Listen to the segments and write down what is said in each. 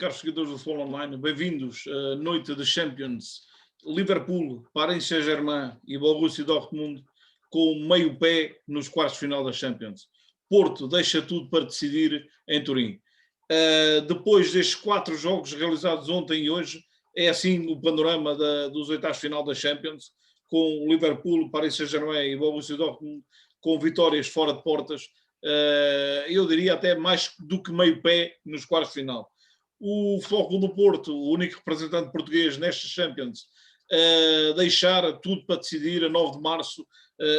caros seguidores do Futebol Online, bem-vindos à noite de Champions. Liverpool, Paris Saint-Germain e Borussia Dortmund com meio pé nos quartos de final da Champions. Porto deixa tudo para decidir em Turim. Depois destes 4 jogos realizados ontem e hoje, é assim o panorama dos oitavos de final da Champions, com Liverpool, Paris Saint-Germain e Borussia Dortmund com vitórias fora de portas. Eu diria até mais do que meio pé nos quartos de final. O Futebol Clube do Porto, o único representante português nestas Champions, deixar tudo para decidir a 9 de março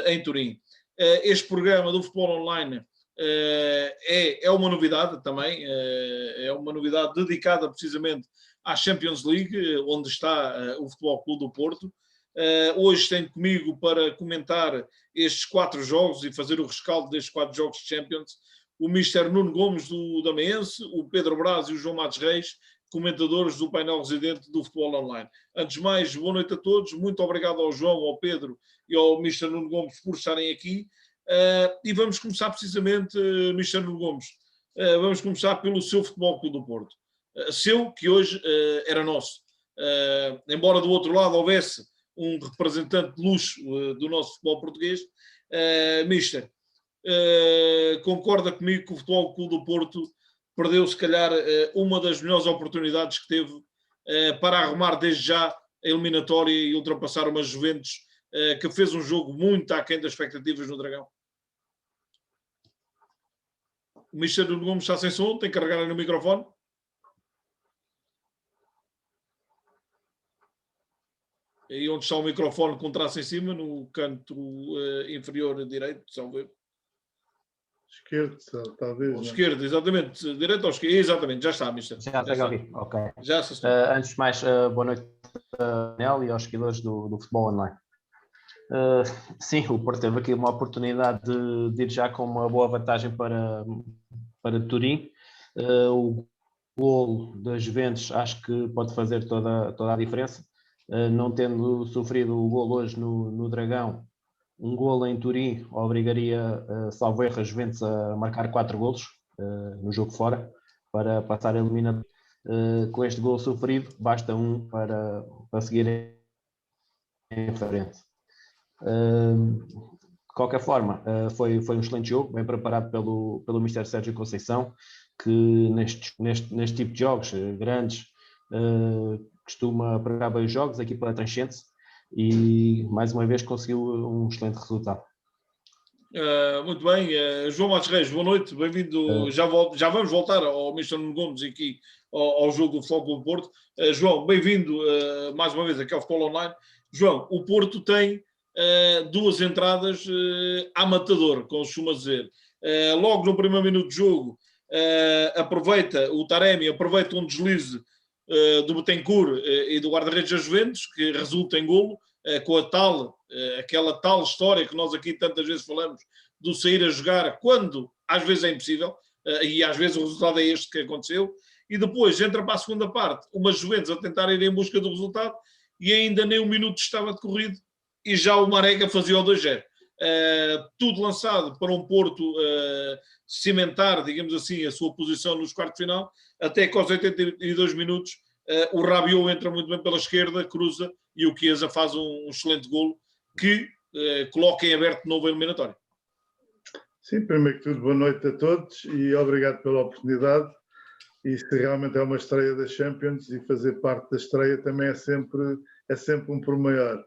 em Turim. Este programa do Futebol Online é uma novidade também, é uma novidade dedicada precisamente à Champions League, onde está o Futebol Clube do Porto. Hoje tenho comigo para comentar estes 4 jogos e fazer o rescaldo destes 4 jogos de Champions o Mr. Nuno Gomes do Damaense, o Pedro Braz e o João Matos Reis, comentadores do painel residente do Futebol Online. Antes de mais, boa noite a todos, muito obrigado ao João, ao Pedro e ao Mr. Nuno Gomes por estarem aqui. E vamos começar precisamente, Mr. Nuno Gomes, vamos começar pelo seu Futebol Clube do Porto. Seu, que hoje era nosso. Embora do outro lado houvesse um representante de luxo do nosso futebol português, Mister, concorda comigo que o Futebol Clube do Porto perdeu, se calhar, uma das melhores oportunidades que teve para arrumar desde já a eliminatória e ultrapassar uma Juventus que fez um jogo muito aquém das expectativas no Dragão? O Mister Nuno Gomes está sem som, tem que carregar no microfone. E onde está o microfone com traço em cima, no canto inferior direito, salve. Esquerdo, talvez. Ou esquerdo, exatamente. Direito ou esquerdo, exatamente, já está, Mister. Já está a ouvir, ok. Já se está. Antes de mais, boa noite ao Nel e aos seguidores do Futebol Online. Sim, o Porto teve aqui uma oportunidade de ir já com uma boa vantagem para Turim. O golo das Juventus acho que pode fazer toda a diferença. Não tendo sofrido o golo hoje no Dragão, um golo em Turim obrigaria, salvo erro, a Juventus a marcar 4 golos no jogo fora para passar a eliminatória. Com este golo sofrido, basta um para seguir em frente. De qualquer forma, foi um excelente jogo, bem preparado pelo Mister Sérgio Conceição, que neste tipo de jogos grandes costuma preparar bem os jogos, a equipa transcende-se e mais uma vez conseguiu um excelente resultado. Muito bem, João Matos Reis, boa noite, bem-vindo. Já vamos voltar ao Mr. Nuno Gomes e aqui ao jogo do Futebol Clube do Porto. João, bem-vindo mais uma vez aqui ao Futebol Online. João, o Porto tem 2 entradas à matador, como se costuma dizer. Logo no primeiro minuto de jogo, o Taremi aproveita um deslize do Betancourt e do guarda-redes da Juventus, que resulta em golo, com aquela tal história que nós aqui tantas vezes falamos, do sair a jogar quando às vezes é impossível, e às vezes o resultado é este que aconteceu, e depois entra para a segunda parte uma Juventus a tentar ir em busca do resultado, e ainda nem um minuto estava decorrido, e já o Marega fazia o 2-0. Tudo lançado para um Porto cimentar, digamos assim, a sua posição nos quartos de final, até que aos 82 minutos o Rabiot entra muito bem pela esquerda, cruza, e o Chiesa faz um excelente golo que coloca em aberto de novo a eliminatória. Sim, primeiro que tudo, boa noite a todos e obrigado pela oportunidade. Isto realmente é uma estreia da Champions e fazer parte da estreia também é sempre um por maior.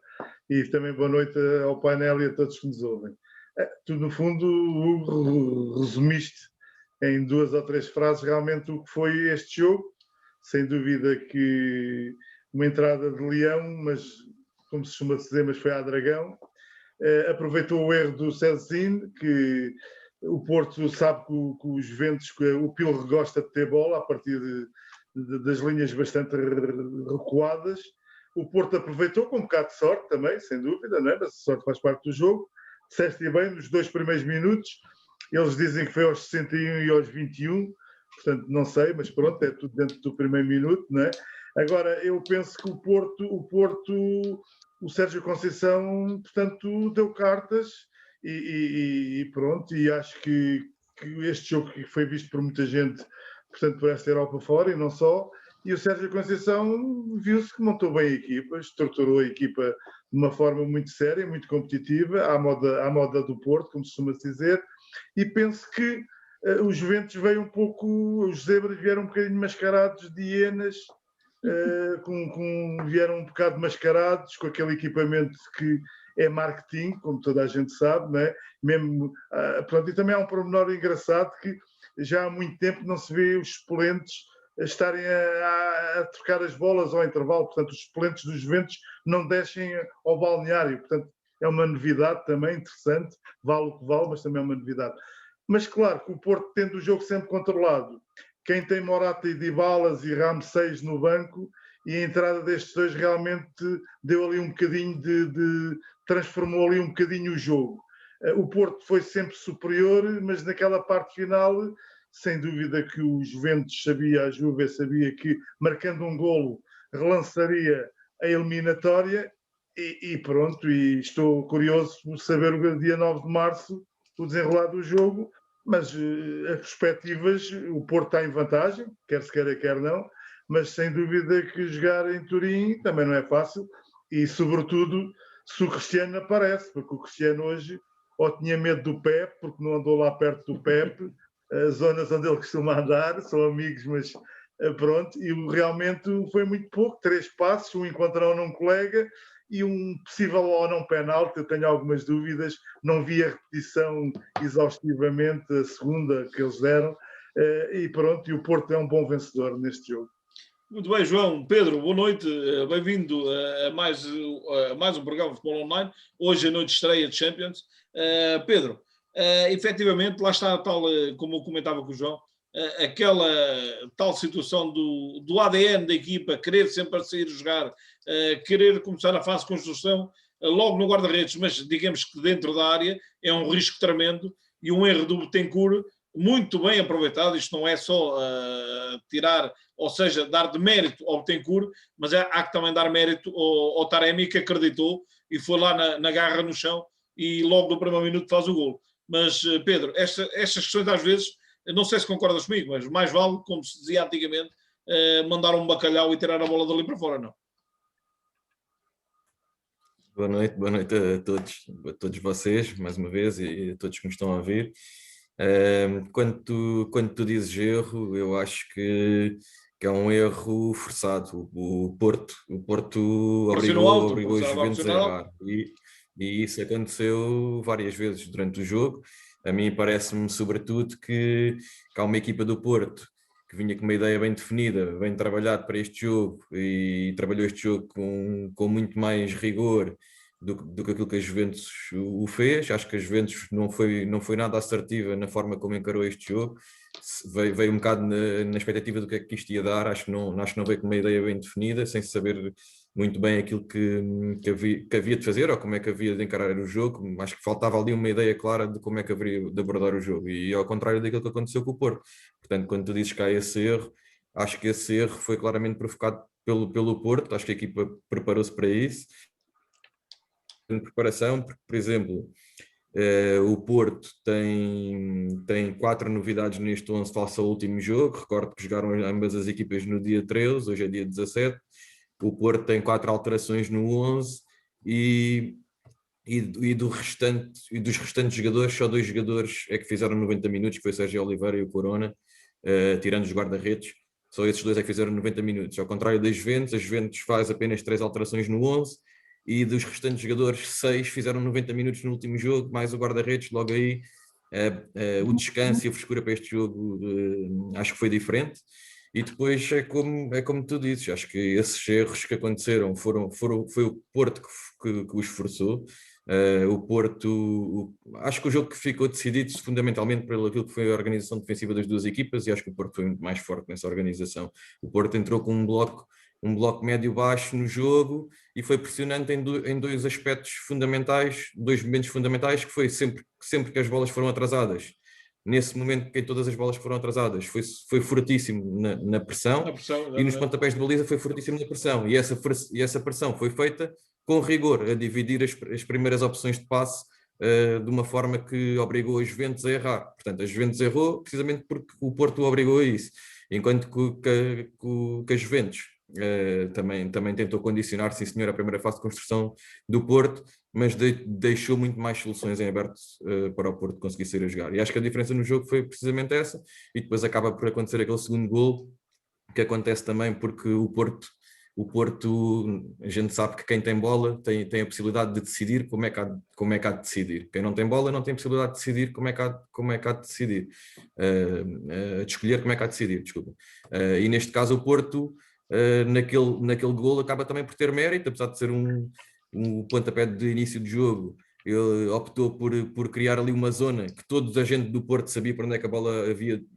E também boa noite ao painel e a todos que nos ouvem. Tu, no fundo, resumiste em 2 ou 3 frases realmente o que foi este jogo. Sem dúvida que uma entrada de leão, mas como se costuma dizer, mas foi à Dragão. Aproveitou o erro do Cezine, que o Porto sabe que o Juventus, que o Pilre gosta de ter bola a partir das linhas bastante recuadas. O Porto aproveitou com um bocado de sorte também, sem dúvida, não é? Mas a sorte faz parte do jogo. Disseste bem, nos 2 primeiros minutos, eles dizem que foi aos 61 e aos 21, portanto não sei, mas pronto, é tudo dentro do primeiro minuto, não é? Agora, eu penso que o Sérgio Conceição, portanto, deu cartas e pronto, e acho que este jogo que foi visto por muita gente, portanto, por esta Europa fora e não só, e o Sérgio Conceição viu-se que montou bem a equipa, estruturou a equipa de uma forma muito séria, muito competitiva, à moda do Porto, como se costuma dizer, e penso que os Juventus veio um pouco, os zebras vieram um bocadinho mascarados de hienas, vieram um bocado mascarados com aquele equipamento que é marketing, como toda a gente sabe, não é? Mesmo, pronto, e também há um pormenor engraçado que já há muito tempo não se vê os suplentes estarem a trocar as bolas ao intervalo, portanto os suplentes dos Juventus não descem ao balneário, portanto é uma novidade também interessante, vale o que vale, mas também é uma novidade. Mas claro que o Porto, tendo o jogo sempre controlado, quem tem Morata e Dybalas e Ramsés no banco, e a entrada destes dois realmente deu ali um bocadinho transformou ali um bocadinho o jogo. O Porto foi sempre superior, mas naquela parte final, sem dúvida que o Juventus sabia, a Juve sabia que marcando um golo relançaria a eliminatória e pronto, e estou curioso por saber o dia 9 de março o desenrolar do jogo, mas as perspectivas, o Porto está em vantagem, quer se queira, quer não, mas sem dúvida que jogar em Turim também não é fácil e sobretudo se o Cristiano aparece, porque o Cristiano hoje ou tinha medo do Pepe, porque não andou lá perto do Pepe, as zonas onde ele costuma andar, são amigos, mas pronto, e realmente foi muito pouco, 3 passos, um encontrão num colega e um possível ou não penalti, eu tenho algumas dúvidas, não vi a repetição exaustivamente, a segunda que eles deram, e pronto, e o Porto é um bom vencedor neste jogo. Muito bem, João. Pedro, boa noite, bem-vindo a mais um programa de Futebol Online, hoje a noite de estreia de Champions. Pedro, efetivamente, lá está tal, como eu comentava com o João, aquela tal situação do ADN da equipa, querer sempre sair jogar, querer começar a fase de construção logo no guarda-redes, mas digamos que dentro da área é um risco tremendo e um erro do Betancourt muito bem aproveitado. Isto não é só tirar, ou seja, dar de mérito ao Betancourt, mas há que também dar mérito ao Taremi, que acreditou e foi lá na garra no chão e logo no primeiro minuto faz o gol. Mas, Pedro, estas questões às vezes, não sei se concordas comigo, mas mais vale, como se dizia antigamente, mandar um bacalhau e tirar a bola dali para fora, não? Boa noite a todos vocês, mais uma vez, e a todos que me estão a ouvir. Quando tu dizes erro, eu acho que é um erro forçado. O Porto obrigou os Juventus a errar. E isso aconteceu várias vezes durante o jogo. A mim parece-me, sobretudo, que há uma equipa do Porto que vinha com uma ideia bem definida, bem trabalhado para este jogo e trabalhou este jogo com muito mais rigor do que aquilo que a Juventus o fez. Acho que a Juventus não foi nada assertiva na forma como encarou este jogo. Veio um bocado na expectativa do que é que isto ia dar. Acho que não veio com uma ideia bem definida, sem saber muito bem aquilo que havia de fazer ou como é que havia de encarar o jogo. Acho que faltava ali uma ideia clara de como é que haveria de abordar o jogo, e ao contrário daquilo que aconteceu com o Porto. Portanto, quando tu dizes que há esse erro, acho que esse erro foi claramente provocado pelo Porto. Acho que a equipa preparou-se para isso. Em preparação, porque, por exemplo, o Porto tem 4 novidades neste 11 face ao último jogo. Recordo que jogaram ambas as equipas no dia 13, hoje é dia 17. O Porto tem 4 alterações no 11 e dos restantes jogadores, só 2 jogadores é que fizeram 90 minutos, que foi o Sérgio Oliveira e o Corona, tirando os guarda-redes. Só esses 2 é que fizeram 90 minutos. Ao contrário das Juventus, a Juventus faz apenas 3 alterações no 11 e dos restantes jogadores, 6 fizeram 90 minutos no último jogo, mais o guarda-redes. Logo aí, o descanso e a frescura para este jogo acho que foi diferente. E depois é como tu dizes, acho que esses erros que aconteceram foi o Porto que os forçou. O Porto, acho que o jogo que ficou decidido fundamentalmente pelo aquilo que foi a organização defensiva das duas equipas, e acho que o Porto foi muito mais forte nessa organização. O Porto entrou com um bloco médio-baixo no jogo e foi pressionante em 2 aspectos fundamentais, 2 momentos fundamentais, que foi sempre que as bolas foram atrasadas. Nesse momento que todas as bolas foram atrasadas, foi fortíssimo na pressão, e nos pontapés de baliza foi fortíssimo na pressão, e essa pressão foi feita com rigor, a dividir as primeiras opções de passe de uma forma que obrigou a Juventus a errar. Portanto, a Juventus errou precisamente porque o Porto o obrigou a isso. enquanto que a Juventus também tentou condicionar, sim senhor, a primeira fase de construção do Porto, mas deixou muito mais soluções em aberto para o Porto conseguir sair a jogar. E acho que a diferença no jogo foi precisamente essa, e depois acaba por acontecer aquele segundo golo, que acontece também porque o Porto, a gente sabe que quem tem bola tem a possibilidade de decidir como é que há de decidir. Quem não tem bola não tem a possibilidade de decidir como é que há de decidir. De escolher como é que há de decidir, desculpa. E neste caso o Porto, naquele golo, acaba também por ter mérito, apesar de ser um pontapé de início de jogo. Ele optou por criar ali uma zona que toda a gente do Porto sabia para onde é que a bola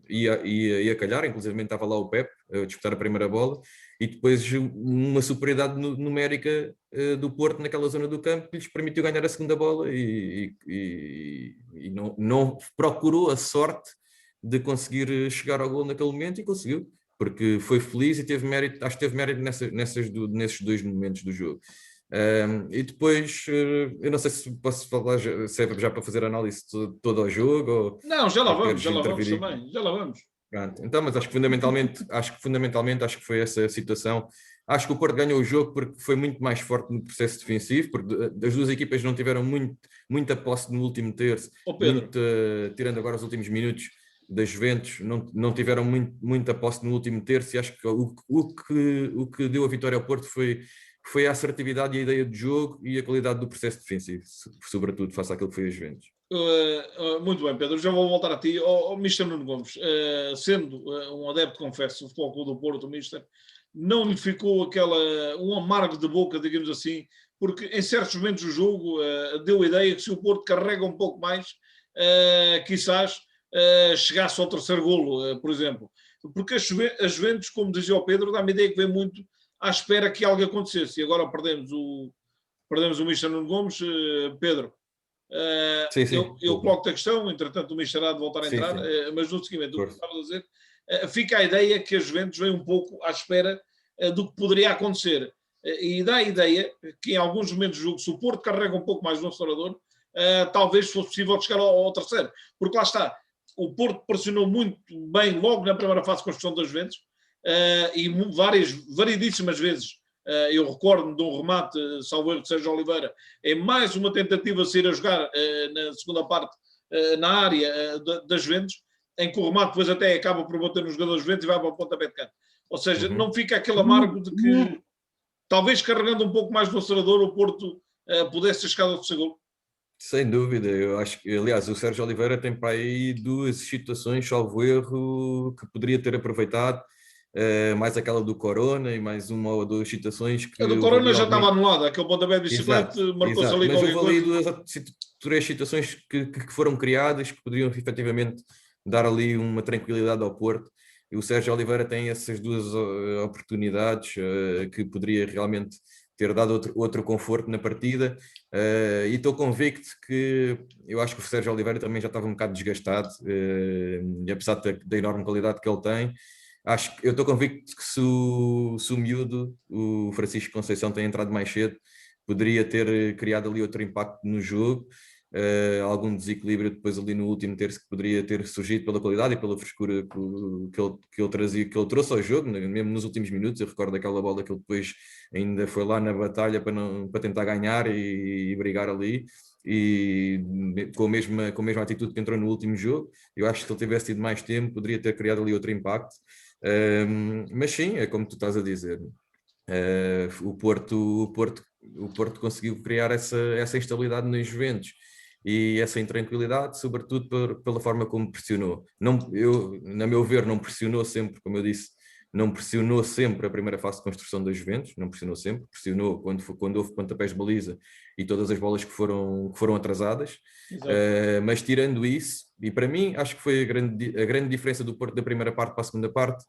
ia calhar, inclusive estava lá o Pep a disputar a primeira bola, e depois uma superioridade numérica do Porto naquela zona do campo que lhes permitiu ganhar a segunda bola e não procurou a sorte de conseguir chegar ao gol naquele momento, e conseguiu, porque foi feliz e teve mérito, acho que teve mérito nesses dois momentos do jogo. E depois, eu não sei se posso falar, se é já para fazer análise todo ao jogo, ou não, já lá vamos também, já lá vamos. Pronto. Então, mas acho que fundamentalmente acho que foi essa a situação. Acho que o Porto ganhou o jogo porque foi muito mais forte no processo defensivo, porque as duas equipas não tiveram muita posse no último terço, tirando agora os últimos minutos das Juventus, não tiveram muita posse no último terço, e acho que o que deu a vitória ao Porto foi a assertividade e a ideia de jogo e a qualidade do processo defensivo, sobretudo face àquilo que foi as Juventus. Muito bem, Pedro, já vou voltar a ti. Mister Nuno Gomes, sendo um adepto, confesso, do Futebol Clube do Porto, o Mister, não lhe ficou um amargo de boca, digamos assim, porque em certos momentos do jogo deu a ideia que se o Porto carrega um pouco mais, quizás chegasse ao terceiro golo, por exemplo. Porque as Juventus, como dizia o Pedro, dá-me a ideia que vem muito à espera que algo acontecesse. E agora perdemos o Mister Nuno Gomes. Pedro, eu coloco-te a questão, entretanto o Mister há de voltar a entrar, mas no seguimento do que estava a dizer, fica a ideia que a Juventus vem um pouco à espera do que poderia acontecer. E dá a ideia que em alguns momentos do jogo, se o Porto carrega um pouco mais no acelerador, talvez fosse possível chegar ao terceiro. Porque lá está, o Porto pressionou muito bem logo na primeira fase de construção das Juventus, e variedíssimas vezes, eu recordo-me de um remate, salvo erro de Sérgio Oliveira, é mais uma tentativa de sair a jogar na segunda parte, na área das Juventus, em que o remate depois até acaba por bater nos jogadores Juventus e vai para o pontapé de canto. Ou seja, não fica aquele amargo de que, talvez carregando um pouco mais no acelerador, o Porto pudesse ter chegado ao terceiro gol. Sem dúvida, eu acho que, aliás, o Sérgio Oliveira tem para aí duas situações, salvo erro, que poderia ter aproveitado, mais aquela do Corona e mais uma ou duas situações que... A do Corona já estava anulada, aquele pontapé de bicicleta marcou-se ali qualquer coisa. Mas houve ali duas, três situações que foram criadas, que poderiam efetivamente dar ali uma tranquilidade ao Porto, e o Sérgio Oliveira tem essas duas oportunidades que poderia realmente ter dado outro conforto na partida, e estou convicto que eu acho que o Sérgio Oliveira também já estava um bocado desgastado, e apesar da enorme qualidade que ele tem, eu estou convicto que se o miúdo, o Francisco Conceição, tem entrado mais cedo, poderia ter criado ali outro impacto no jogo, algum desequilíbrio depois ali no último terço que poderia ter surgido pela qualidade e pela frescura que ele trazia, que ele trouxe ao jogo, mesmo nos últimos minutos. Eu recordo aquela bola que ele depois ainda foi lá na batalha para tentar ganhar e brigar ali, e com a mesma atitude que entrou no último jogo. Eu acho que se ele tivesse tido mais tempo poderia ter criado ali outro impacto, mas sim, é como tu estás a dizer, o Porto conseguiu criar essa instabilidade nos Juventus e essa intranquilidade, sobretudo pela forma como pressionou. Na meu ver, não pressionou sempre, como eu disse, não pressionou sempre a primeira fase de construção das Juventus, não pressionou sempre, pressionou quando houve pontapés de baliza e todas as bolas que foram atrasadas, mas tirando isso, e para mim acho que foi a grande diferença do Porto da primeira parte para a segunda parte,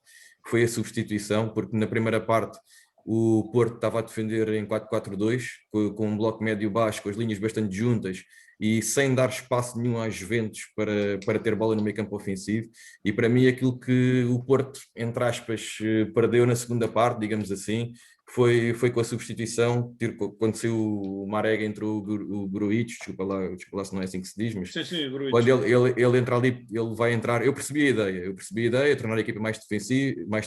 foi a substituição, porque na primeira parte o Porto estava a defender em 4-4-2, com um bloco médio-baixo, com as linhas bastante juntas e sem dar espaço nenhum às Juventus para ter bola no meio campo ofensivo. E para mim aquilo que o Porto, entre aspas, perdeu na segunda parte, digamos assim, foi com a substituição, quando saiu o Marega, entrou o Gruitch, desculpa lá se não é assim que se diz, mas sim, quando ele entra ali, ele vai entrar, eu percebi a ideia, tornar a equipa mais defensiva mais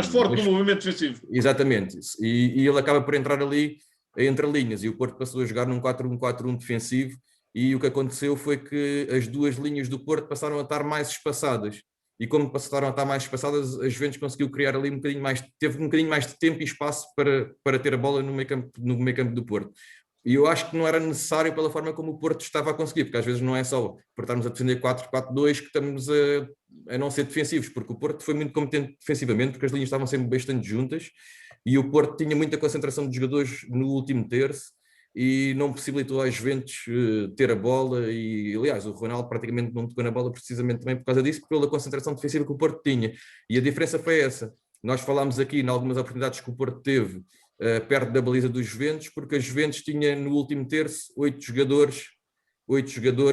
forte no movimento defensivo. Exatamente, e ele acaba por entrar ali entre linhas, e o Porto passou a jogar num 4-1-4-1 defensivo, e o que aconteceu foi que as duas linhas do Porto passaram a estar mais espaçadas. E como passaram a estar mais espaçadas, a Juventus conseguiu criar ali teve um bocadinho mais de tempo e espaço para ter a bola no meio campo do Porto. E eu acho que não era necessário pela forma como o Porto estava a conseguir, porque às vezes não é só por estarmos a defender 4-4-2 que estamos a não ser defensivos, porque o Porto foi muito competente defensivamente, porque as linhas estavam sempre bastante juntas, e o Porto tinha muita concentração de jogadores no último terço, e não possibilitou às Juventus ter a bola, e aliás o Ronaldo praticamente não tocou na bola precisamente também por causa disso, pela concentração defensiva que o Porto tinha, e a diferença foi essa. Nós falámos aqui em algumas oportunidades que o Porto teve perto da baliza dos Juventus, porque a Juventus tinha no último terço 8 jogadores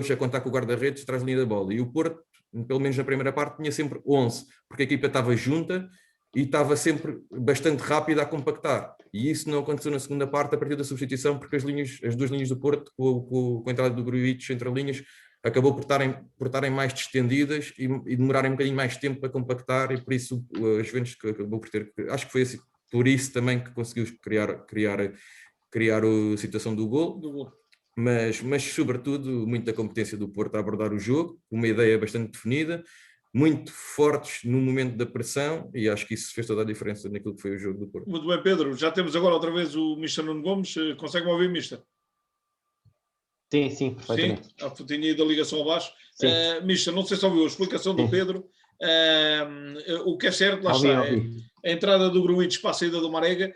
a contar com o guarda-redes atrás da linha da bola, e o Porto, pelo menos na primeira parte, tinha sempre 11, porque a equipa estava junta e estava sempre bastante rápida a compactar. E isso não aconteceu na segunda parte, a partir da substituição, porque as duas linhas do Porto, com a entrada do Gruitch entre linhas, acabou por estarem mais distendidas e demorarem um bocadinho mais tempo a compactar, e por isso a Juventus acabou por ter... Acho que foi assim, por isso também que conseguiu criar a situação do gol. Mas sobretudo, muita competência do Porto a abordar o jogo, uma ideia bastante definida, muito fortes no momento da pressão, e acho que isso fez toda a diferença naquilo que foi o jogo do Porto. Muito bem, Pedro. Já temos agora outra vez o Mr. Nuno Gomes. Consegue-me ouvir, Mr.? Sim, perfeitamente. Sim, tinha ido a ligação abaixo. Mr., não sei se ouviu a explicação do Pedro. O que é certo, lá está. A entrada do Gruitch para a saída do Marega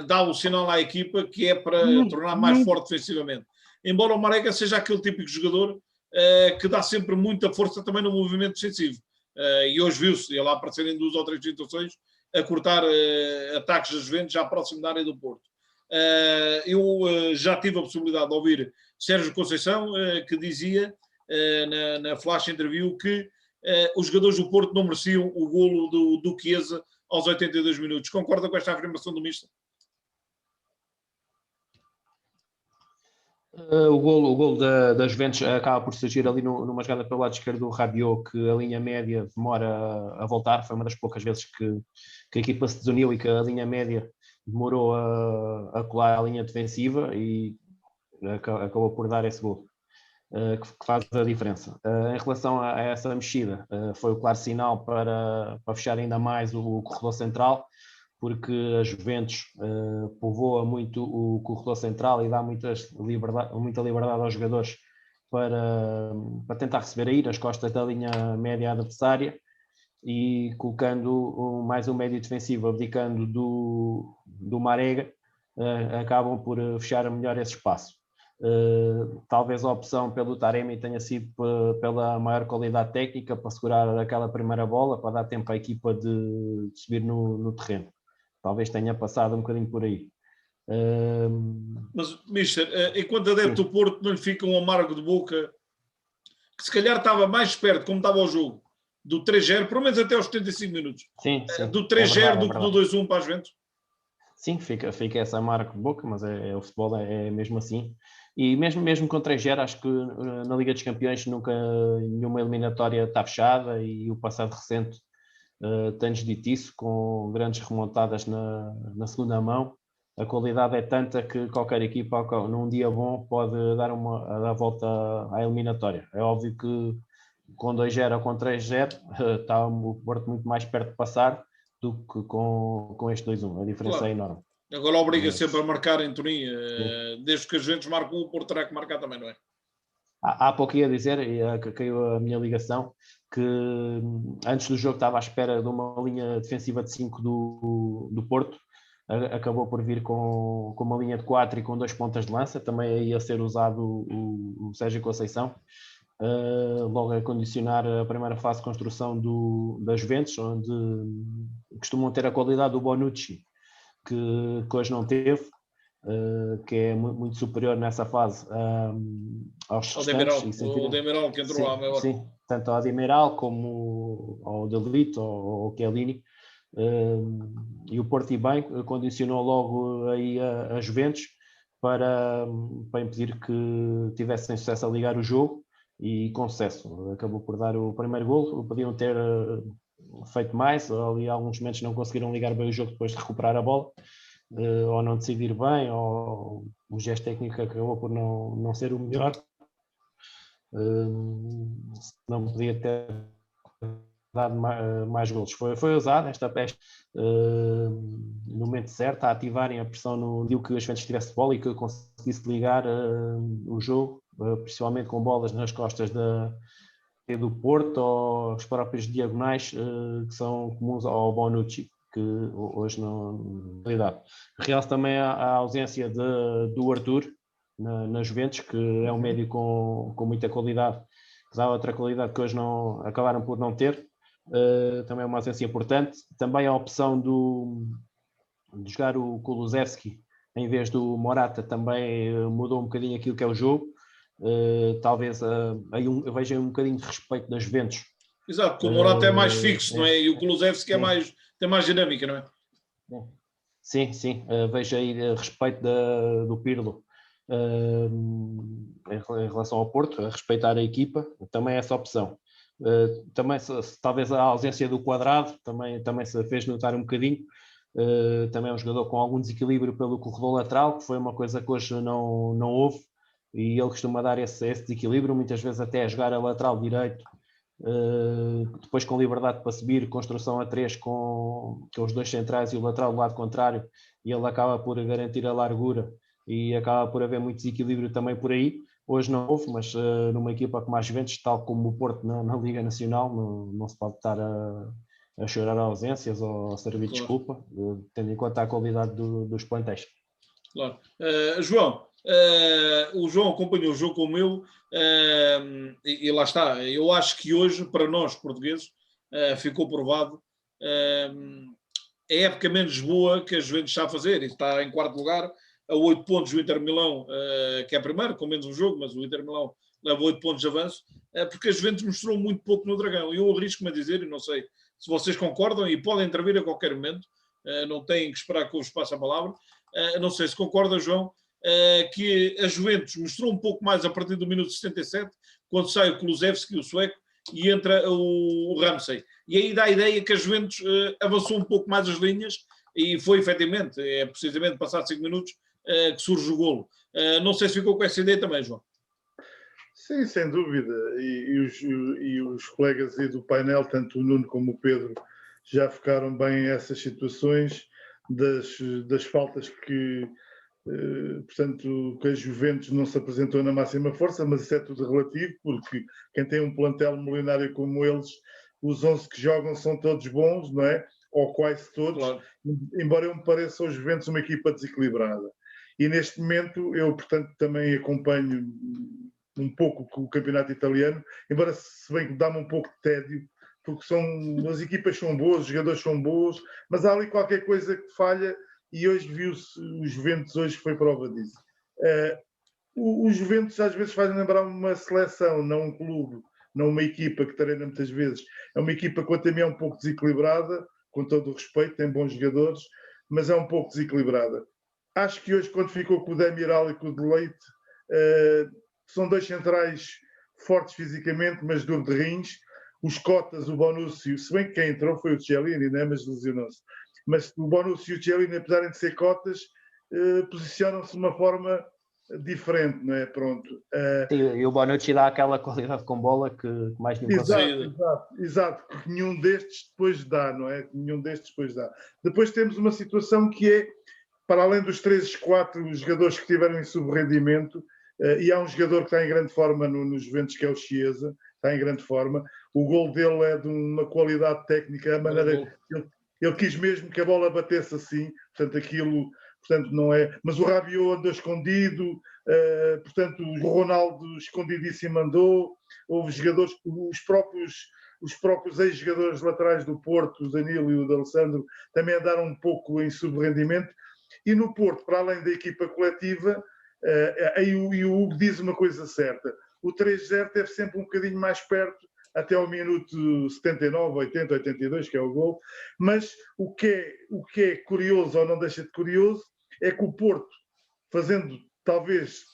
dá o sinal à equipa que é para tornar mais forte defensivamente. Embora o Marega seja aquele típico jogador que dá sempre muita força também no movimento defensivo. E hoje viu-se ele aparecer em 2 ou 3 situações a cortar ataques das Juventus já próximo da área do Porto. Eu já tive a possibilidade de ouvir Sérgio Conceição, que dizia na flash interview que os jogadores do Porto não mereciam o golo do Chiesa aos 82 minutos. Concorda com esta afirmação do Mister? O golo da Juventus acaba por surgir ali numa jogada pelo lado esquerdo do Rabiot, que a linha média demora a voltar. Foi uma das poucas vezes que a equipa se desuniu e que a linha média demorou a colar a linha defensiva, e acabou por dar esse golo, que faz a diferença. Em relação a essa mexida, foi o claro sinal para fechar ainda mais o corredor central, porque a Juventus povoa muito o corredor central e dá muita liberdade aos jogadores para tentar receber aí nas costas da linha média adversária, e colocando mais um médio defensivo, abdicando do Marega, acabam por fechar melhor esse espaço. Talvez a opção pelo Taremi tenha sido pela maior qualidade técnica, para segurar aquela primeira bola, para dar tempo à equipa de subir no terreno. Talvez tenha passado um bocadinho por aí. Mas, Mister, enquanto adepto do Porto, não lhe fica um amargo de boca que se calhar estava mais perto, como estava o jogo, do 3-0, pelo menos até aos 75 minutos, sim. Do 3-0 do que do 2-1 para a Juventus? Sim, fica essa amargo de boca, mas o futebol é mesmo assim. E mesmo com 3-0, acho que na Liga dos Campeões nunca nenhuma eliminatória está fechada, e o passado recente tem-nos dito isso, com grandes remontadas na segunda mão. A qualidade é tanta que qualquer equipa, num dia bom, pode dar a volta à eliminatória. É óbvio que com 2-0 ou com 3-0 está o Porto muito mais perto de passar do que com este 2-1. A diferença é enorme. Agora obriga sempre a marcar em Turim. Desde que a Juventus marcou, o Porto terá que marcar também, não é? Há pouco ia dizer, que caiu a minha ligação, que antes do jogo estava à espera de uma linha defensiva de 5 do Porto. Acabou por vir com uma linha de 4 e com 2 pontas de lança. Também ia ser usado o Sérgio Conceição, logo a condicionar a primeira fase de construção das Juventus, onde costumam ter a qualidade do Bonucci, que hoje não teve, que é muito superior nessa fase aos restantes. O Demiral que entrou lá. Sim, tanto ao Demiral como ao De Ligt ou ao Chiellini. E o Porto, e bem, condicionou logo aí a Juventus para impedir que tivessem sucesso a ligar o jogo, e com sucesso. Acabou por dar o primeiro golo. Podiam ter feito mais, ali alguns momentos não conseguiram ligar bem o jogo depois de recuperar a bola, ou não decidir bem, ou o gesto técnico acabou por não ser o melhor. Não podia ter dado mais golos. Foi usado esta peste no momento certo, a ativarem a pressão no dia que a Juventus tivesse bola e que conseguisse ligar o jogo, principalmente com bolas nas costas do Porto, ou os próprios diagonais que são comuns ao Bonucci, que hoje não realidade. Realça também a ausência do Arthur na Juventus, que é um médio com muita qualidade, que dá outra qualidade que hoje acabaram por não ter. Também é uma ausência importante. Também a opção de jogar o Kulusevski em vez do Morata também mudou um bocadinho aquilo que é o jogo. Talvez aí eu vejo um bocadinho de respeito das Juventus. Exato, porque o Morata é mais fixo, não é? E o Kulusevski tem mais dinâmica, não é? Sim. Vejo aí respeito do Pirlo em relação ao Porto, a respeitar a equipa, também essa opção. Também talvez a ausência do Quadrado também se fez notar um bocadinho. Também é um jogador com algum desequilíbrio pelo corredor lateral, que foi uma coisa que hoje não houve, e ele costuma dar esse desequilíbrio, muitas vezes até a jogar a lateral direito, depois com liberdade para subir, construção a 3 com os dois centrais e o lateral do lado contrário, e ele acaba por garantir a largura e acaba por haver muito desequilíbrio também por aí. Hoje não houve, mas numa equipa como a Juventus, tal como o Porto na Liga Nacional, não se pode estar a chorar ausências ou a servir de desculpa, tendo em conta a qualidade dos plantéis. Claro. João, o João acompanhou o jogo como eu, e lá está. Eu acho que hoje, para nós portugueses, ficou provado a época menos boa que a Juventus está a fazer. Está em quarto lugar, a 8 pontos do Inter Milão, que é primeiro, com menos um jogo, mas o Inter Milão leva 8 pontos de avanço, porque a Juventus mostrou muito pouco no Dragão. E eu arrisco-me a dizer, e não sei se vocês concordam, e podem intervir a qualquer momento, não têm que esperar que eu vos passe a palavra, não sei se concorda, João, que a Juventus mostrou um pouco mais a partir do minuto 77, quando sai o Kulusevski, o sueco, e entra o Ramsey. E aí dá a ideia que a Juventus avançou um pouco mais as linhas, e foi efetivamente, precisamente passados 5 minutos, que surge o golo. Não sei se ficou com essa ideia também, João. Sim, sem dúvida. E os colegas aí do painel, tanto o Nuno como o Pedro, já focaram bem essas situações das faltas que, portanto, que a Juventus não se apresentou na máxima força, mas isso é tudo relativo, porque quem tem um plantel milionário como eles, os 11 que jogam são todos bons, não é? Ou quase todos, claro. Embora eu me pareça aos Juventus uma equipa desequilibrada. E neste momento eu, portanto, também acompanho um pouco o campeonato italiano, embora se bem que dá-me um pouco de tédio, porque as equipas são boas, os jogadores são bons, mas há ali qualquer coisa que falha, e hoje viu-se, os Juventus hoje foi prova disso. Os Juventus às vezes fazem lembrar uma seleção, não um clube, não uma equipa que treina muitas vezes. É uma equipa que também é um pouco desequilibrada, com todo o respeito, tem bons jogadores, mas é um pouco desequilibrada. Acho que hoje, quando ficou com o Demiral e com o De Leite, são dois centrais fortes fisicamente, mas duro de rins. Os cotas, o Bonucci, se bem que quem entrou foi o Chiellini, né? Mas lesionou-se. Mas o Bonucci e o Chiellini, apesar de ser cotas, posicionam-se de uma forma diferente, não é? Pronto. E o Bonucci dá aquela qualidade com bola que mais não consegue. Exato. Nenhum destes depois dá, não é? Nenhum destes depois dá. Depois temos uma situação que é, para além dos 4 jogadores que tiveram em subrendimento, e há um jogador que está em grande forma nos Juventus, que é o Chiesa, está em grande forma. O gol dele é de uma qualidade técnica, a maneira ele quis mesmo que a bola batesse assim, portanto não é. Mas o Rabiot andou escondido, portanto o Ronaldo escondidíssimo andou. Houve jogadores, os próprios ex-jogadores laterais do Porto, o Danilo e o D'Alessandro, também andaram um pouco em subrendimento. E no Porto, para além da equipa coletiva, aí o Hugo diz uma coisa certa: o 3-0 esteve sempre um bocadinho mais perto até ao minuto 79, 80, 82, que é o gol. Mas o que é curioso, ou não deixa de curioso, é que o Porto, fazendo talvez,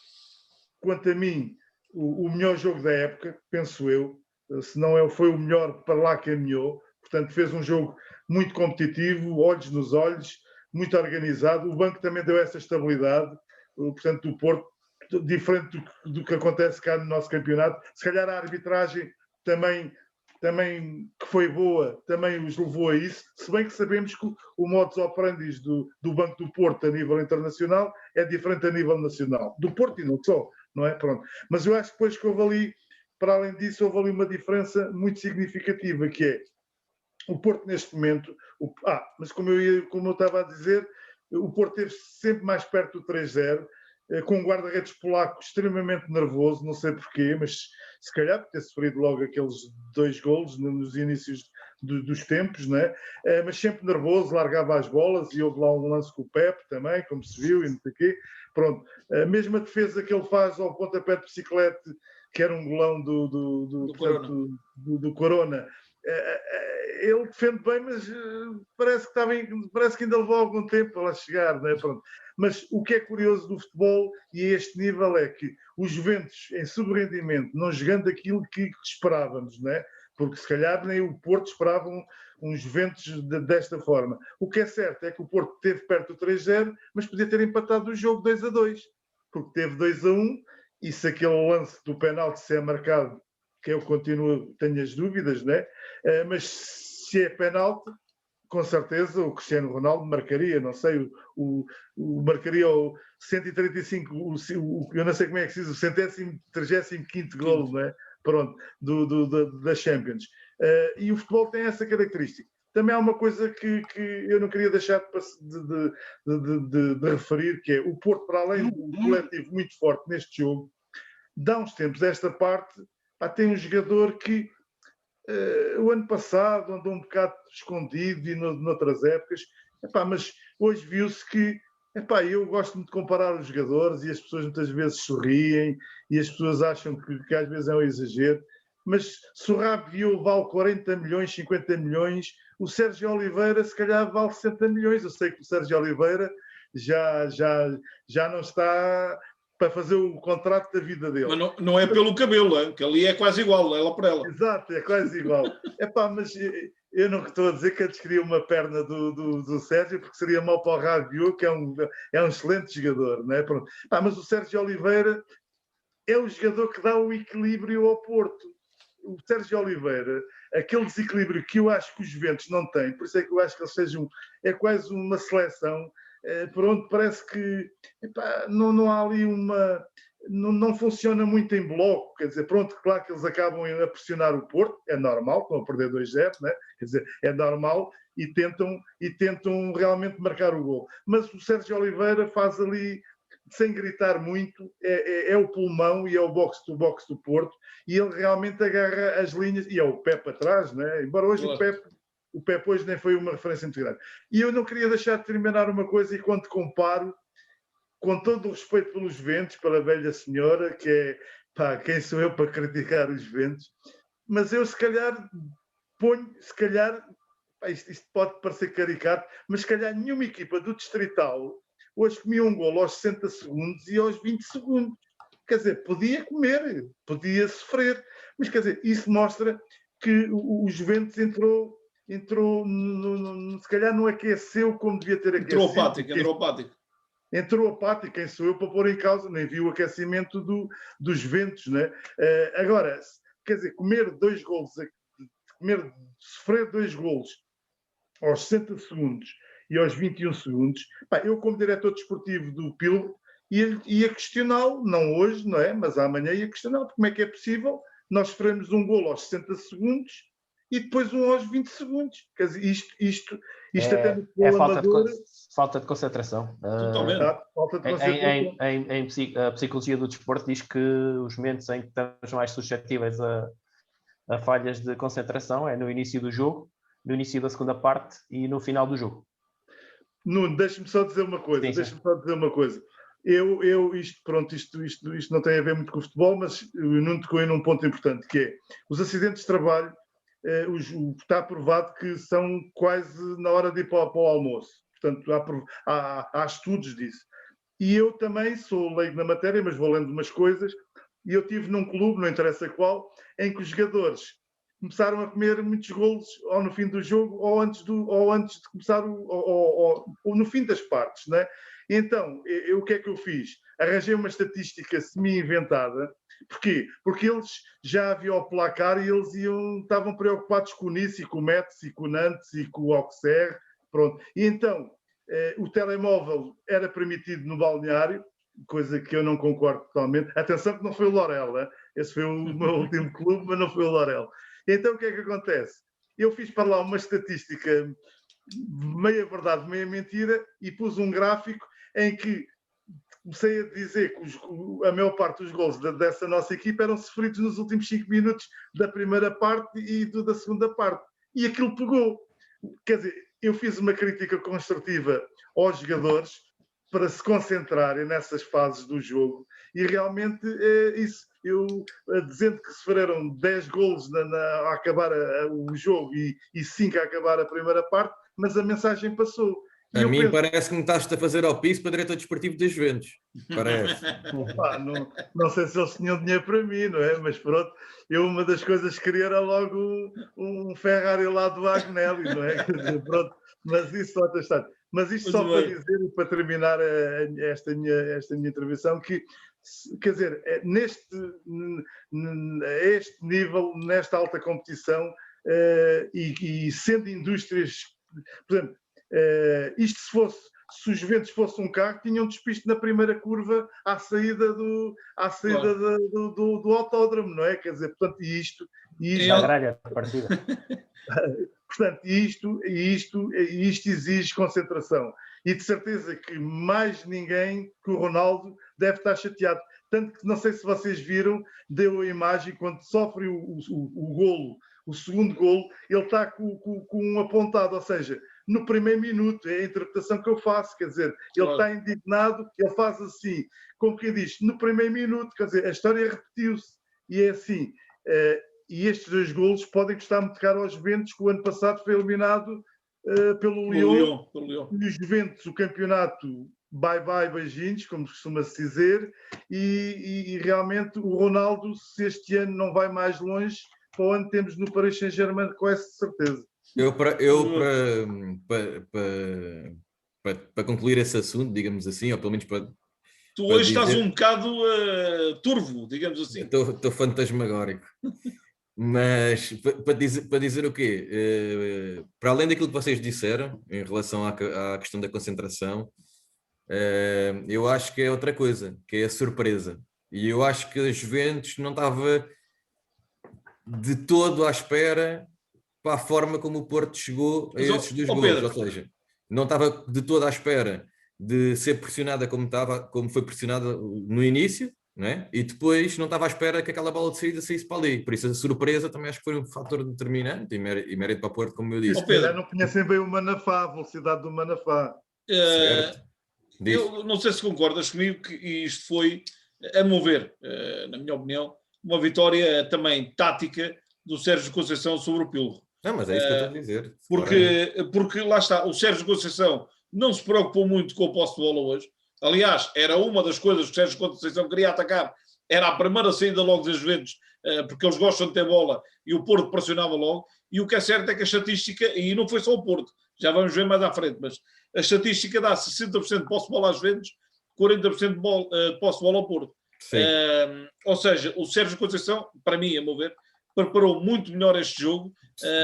quanto a mim, o melhor jogo da época, penso eu, se não foi o melhor, para lá caminhou. Portanto, fez um jogo muito competitivo, olhos nos olhos, muito organizado. O banco também deu essa estabilidade. Portanto, o Porto, diferente do que acontece cá no nosso campeonato, se calhar a arbitragem também que foi boa, também os levou a isso, se bem que sabemos que o modus operandi do Banco do Porto a nível internacional é diferente a nível nacional. Do Porto e não só, não é? Pronto. Mas eu acho que depois que houve ali, para além disso, houve ali uma diferença muito significativa, que é o Porto neste momento... mas como eu estava a dizer, o Porto esteve sempre mais perto do 3-0, com um guarda-redes polaco extremamente nervoso, não sei porquê, mas se calhar por ter sofrido logo aqueles 2 golos nos inícios dos tempos, né? Mas sempre nervoso, largava as bolas e houve lá um lance com o Pepe também, como se viu e não sei o quê. Pronto, a mesma defesa que ele faz ao pontapé de bicicleta, que era um golão do Corona, ele defende bem, mas parece que ainda levou algum tempo a lá chegar, né? Pronto. Mas o que é curioso do futebol e a este nível é que os Juventus, em subrendimento, não jogando aquilo que esperávamos, né? Porque se calhar nem o Porto esperava um Juventus desta forma. O que é certo é que o Porto esteve perto do 3-0, mas podia ter empatado o jogo 2-2, porque teve 2-1, e se aquele lance do penalti se é marcado, que eu tenho as dúvidas, né? Mas se é penalti, com certeza o Cristiano Ronaldo marcaria, não sei, marcaria o 135, eu não sei como é que se diz, o 135º golo, não é? Pronto, da Champions. E o futebol tem essa característica. Também há uma coisa que eu não queria deixar de referir, que é o Porto, para além do coletivo muito forte neste jogo, dá uns tempos esta parte, tem um jogador que o ano passado andou um bocado escondido e noutras épocas, mas hoje viu-se que eu gosto muito de comparar os jogadores e as pessoas muitas vezes sorriem e as pessoas acham que às vezes é um exagero, mas se o Rabiot vale 40 milhões, 50 milhões, o Sérgio Oliveira se calhar vale 60 milhões. Eu sei que o Sérgio Oliveira já não está para fazer o contrato da vida dele. Mas não é pelo cabelo, que ali é quase igual, ela por ela. Exato, é quase igual. Mas eu não estou a dizer que antes queria uma perna do Sérgio, porque seria mau para o Rabiot, que é um excelente jogador, não é? Pronto. Mas o Sérgio Oliveira é o jogador que dá o equilíbrio ao Porto. O Sérgio Oliveira, aquele desequilíbrio que eu acho que os Juventus não têm, por isso é que eu acho que eles sejam, é quase uma seleção. Pronto, parece que não há ali não funciona muito em bloco, quer dizer, pronto, claro que eles acabam a pressionar o Porto, é normal, estão a perder 2-0, né? Quer dizer, é normal e tentam realmente marcar o gol. Mas o Sérgio Oliveira faz ali, sem gritar muito, é o pulmão e é o box-to-box do Porto, e ele realmente agarra as linhas, e é o Pepe atrás, né? Embora hoje o Pepe hoje nem foi uma referência muito grande. E eu não queria deixar de terminar uma coisa, e quando comparo, com todo o respeito pelos Juventus, pela velha senhora, que é, quem sou eu para criticar os Juventus, mas eu se calhar isto pode parecer caricato, mas se calhar nenhuma equipa do Distrital hoje comia um golo aos 60 segundos e aos 20 segundos. Quer dizer, podia comer, podia sofrer, mas quer dizer, isso mostra que o Juventus entrou se calhar não aqueceu como devia ter aquecido. Entrou apático, quem sou eu para pôr em causa, nem vi o aquecimento dos Juventus, né? Agora, quer dizer, sofrer 2 golos aos 60 segundos e aos 21 segundos, eu como diretor desportivo do Pilgrim ia questioná-lo, não hoje, não é? Mas amanhã ia questioná-lo, como é que é possível nós sofremos um golo aos 60 segundos e depois um aos 20 segundos. Quer dizer, isto até no futebol amador... falta de concentração. Totalmente. Falta de concentração. A psicologia do desporto diz que os momentos em que estamos mais suscetíveis a falhas de concentração é no início do jogo, no início da segunda parte e no final do jogo. Nuno, deixa-me só dizer uma coisa. isto não tem a ver muito com o futebol, mas o Nuno tocou num ponto importante, que é os acidentes de trabalho, está provado que são quase na hora de ir para o almoço. Portanto, há estudos disso. E eu também sou leigo na matéria, mas vou lendo umas coisas, e eu estive num clube, não interessa qual, em que os jogadores começaram a comer muitos golos ou no fim do jogo ou antes de começar, ou no fim das partes, não é? Então, o que é que eu fiz? Arranjei uma estatística semi-inventada. Porquê? Porque eles já haviam o placar e eles estavam preocupados com o Nice e com o Metz e com o Nantes e com o Auxerre. Pronto. E então, o telemóvel era permitido no balneário, coisa que eu não concordo totalmente. Atenção que não foi o Lorel, né? Esse foi o meu último clube, mas não foi o Lorel. Então, o que é que acontece? Eu fiz para lá uma estatística meia verdade, meia mentira, e pus um gráfico em que comecei a dizer que a maior parte dos gols dessa nossa equipa eram sofridos nos últimos 5 minutos da primeira parte e da segunda parte. E aquilo pegou. Quer dizer, eu fiz uma crítica construtiva aos jogadores para se concentrarem nessas fases do jogo, e realmente é isso. Eu, dizendo que sofreram 10 golos a acabar o jogo e 5 a acabar a primeira parte, mas a mensagem passou. A mim parece que me estás a fazer ao piso para diretor desportivo das Juventus. Parece. Não sei se eles tinham dinheiro para mim, não é? Mas pronto, uma das coisas que queria era logo um Ferrari lá do Agnelli, não é? Pronto, mas isso só está estado. Mas isto só para dizer e para terminar esta minha intervenção, que, quer dizer, a este nível, nesta alta competição, e sendo indústrias, por exemplo, se os Juventus fosse um carro, tinham despiste na primeira curva à saída do autódromo, não é? Quer dizer, portanto, isto a grelha da partida. Portanto, isto exige concentração. E de certeza que mais ninguém que o Ronaldo deve estar chateado. Tanto que, não sei se vocês viram, deu a imagem, quando sofre o golo, o segundo golo, ele está com um apontado, ou seja, no primeiro minuto, é a interpretação que eu faço, quer dizer, ele está indignado, ele faz assim, como quem diz, no primeiro minuto, quer dizer, a história repetiu-se, e é assim, e estes 2 golos podem custar muito caro aos Juventus, que o ano passado foi eliminado pelo Lyon, e os Juventus, o campeonato, bye-bye, beijinhos, como costuma-se dizer, e realmente o Ronaldo, se este ano não vai mais longe, para o ano temos no Paris Saint-Germain, com essa certeza. Para concluir esse assunto, digamos assim, ou pelo menos para... Tu hoje estás um bocado turvo, digamos assim. Estou fantasmagórico. Mas para dizer o quê? Para além daquilo que vocês disseram em relação à questão da concentração, eu acho que é outra coisa, que é a surpresa. E eu acho que a Juventus não estava de todo à espera para a forma como o Porto chegou a esses 2 gols. Pedro. Ou seja, não estava de todo à espera de ser pressionada como foi pressionada no início, não é? E depois não estava à espera que aquela bola de saída saísse para ali. Por isso a surpresa também acho que foi um fator determinante e mérito para o Porto, como eu disse. Pedro, não conhecem bem o Manafá, a velocidade do Manafá. Certo. Eu não sei se concordas comigo que isto foi, a meu ver, na minha opinião, uma vitória também tática do Sérgio Conceição sobre o Pilro. Não, mas é isso que eu estou a dizer. Porque lá está, o Sérgio Conceição não se preocupou muito com o posse de bola hoje. Aliás, era uma das coisas que o Sérgio Conceição queria atacar. Era a primeira saída logo das Juventus, porque eles gostam de ter bola e o Porto pressionava logo. E o que é certo é que a estatística, e não foi só o Porto, já vamos ver mais à frente, mas a estatística dá 60% de posse de bola às Juventus, 40% de posse de bola ao Porto. Ou seja, o Sérgio Conceição, para mim, a meu ver, preparou muito melhor este jogo,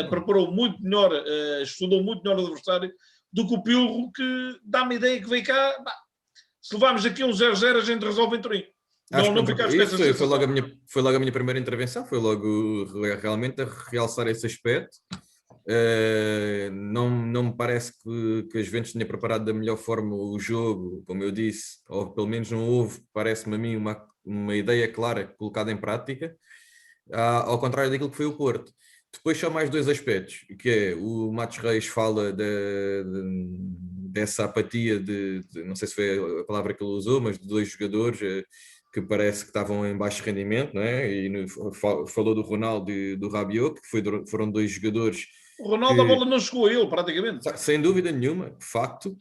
preparou muito melhor, estudou muito melhor o adversário do que o Pilro, que dá-me a ideia que veio cá, se levarmos aqui um 0-0 a gente resolve em Turim. Não ficamos com essa sensação. Foi logo a minha primeira intervenção, foi logo realmente a realçar esse aspecto. Não me parece que a Juventus tenha preparado da melhor forma o jogo, como eu disse, ou pelo menos não houve, parece-me a mim, uma ideia clara colocada em prática, ao contrário daquilo que foi o Porto. Depois só mais dois aspectos, que é o Matos Reis fala dessa apatia não sei se foi a palavra que ele usou, mas de dois jogadores que parece que estavam em baixo rendimento, não é? E falou do Ronaldo e do Rabiot, que foram dois jogadores. O Ronaldo, a bola não chegou a ele, praticamente. Sem dúvida nenhuma, facto.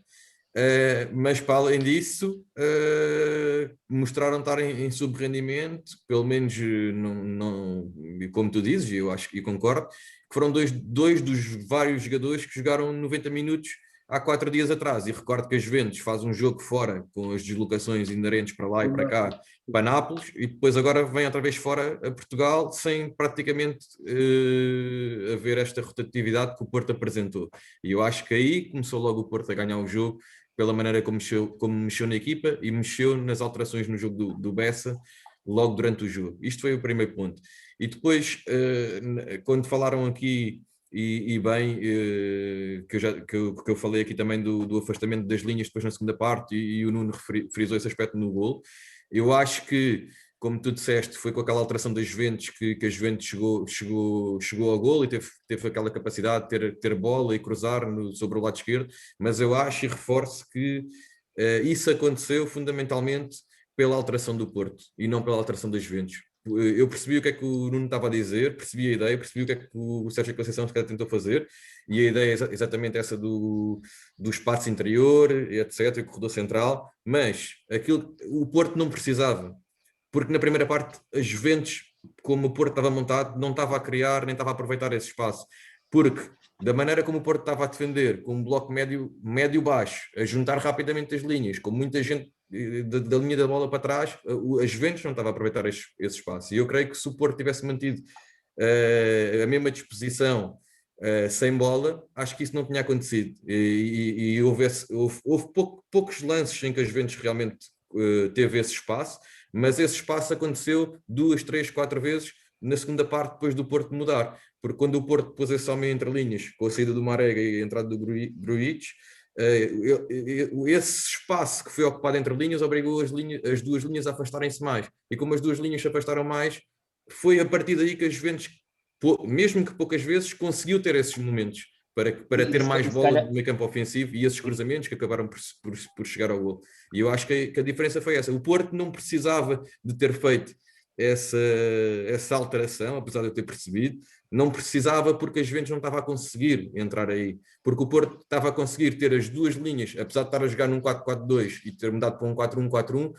Mas para além disso, mostraram estar em sub-rendimento, pelo menos, não, como tu dizes, eu acho e concordo, que foram dois dos vários jogadores que jogaram 90 minutos há 4 dias atrás. E recordo que a Juventus faz um jogo fora, com as deslocações inerentes para lá e para cá, para Nápoles, e depois agora vem outra vez fora a Portugal, sem praticamente haver esta rotatividade que o Porto apresentou. E eu acho que aí começou logo o Porto a ganhar o jogo, pela maneira como mexeu na equipa e mexeu nas alterações no jogo do Bessa logo durante o jogo. Isto foi o primeiro ponto. E depois, quando falaram aqui, e bem, que eu falei aqui também do afastamento das linhas depois na segunda parte, e o Nuno frisou esse aspecto no golo, eu acho que, como tu disseste, foi com aquela alteração das Juventus que a Juventus chegou ao golo e teve aquela capacidade de ter bola e cruzar sobre o lado esquerdo, mas eu acho e reforço que isso aconteceu fundamentalmente pela alteração do Porto e não pela alteração das Juventus. Eu percebi o que é que o Nuno estava a dizer, percebi a ideia, percebi o que é que o Sérgio Conceição se calhar tentou fazer, e a ideia é exatamente essa do espaço interior, etc., o corredor central, mas o Porto não precisava, porque na primeira parte as Juventus, como o Porto estava montado, não estava a criar, nem estava a aproveitar esse espaço, porque da maneira como o Porto estava a defender, com um bloco médio-baixo, a juntar rapidamente as linhas, com muita gente da linha da bola para trás, a Juventus não estava a aproveitar esse espaço. E eu creio que se o Porto tivesse mantido a mesma disposição sem bola, acho que isso não tinha acontecido. E houve poucos lances em que a Juventus realmente teve esse espaço, mas esse espaço aconteceu 2, 3, 4 vezes na segunda parte, depois do Porto mudar. Porque quando o Porto pôs esse homem entre linhas, com a saída do Marega e a entrada do Grujic, esse espaço que foi ocupado entre linhas obrigou as duas linhas a afastarem-se mais. E como as duas linhas se afastaram mais, foi a partir daí que a Juventus, mesmo que poucas vezes, conseguiu ter esses momentos para ter mais bola no meio campo ofensivo e esses cruzamentos que acabaram por chegar ao gol. E eu acho que a diferença foi essa. O Porto não precisava de ter feito essa alteração, apesar de eu ter percebido, não precisava, porque a Juventus não estava a conseguir entrar aí, porque o Porto estava a conseguir ter as duas linhas, apesar de estar a jogar num 4-4-2 e ter mudado para um 4-1-4-1,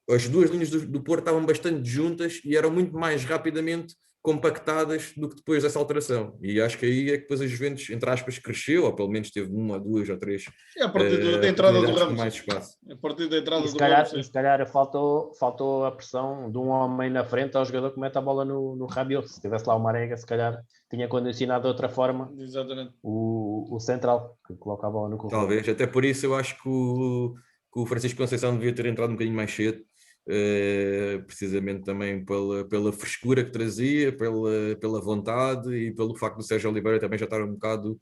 as duas linhas do Porto estavam bastante juntas e eram muito mais rapidamente compactadas do que depois dessa alteração. E acho que aí é que depois a Juventus, entre aspas, cresceu, ou pelo menos teve 1 ou 2 ou 3 a partir da entrada do Ramos. Mais espaço. A partir da entrada do Ramos. E se calhar faltou a pressão de um homem na frente ao jogador que mete a bola no Rabiot. Se tivesse lá o Marega, se calhar tinha condicionado de outra forma. Exatamente. O central, que coloca a bola no corredor. Talvez, até por isso eu acho que o Francisco Conceição devia ter entrado um bocadinho mais cedo. Precisamente também pela frescura que trazia, pela vontade e pelo facto do Sérgio Oliveira também já estar um bocado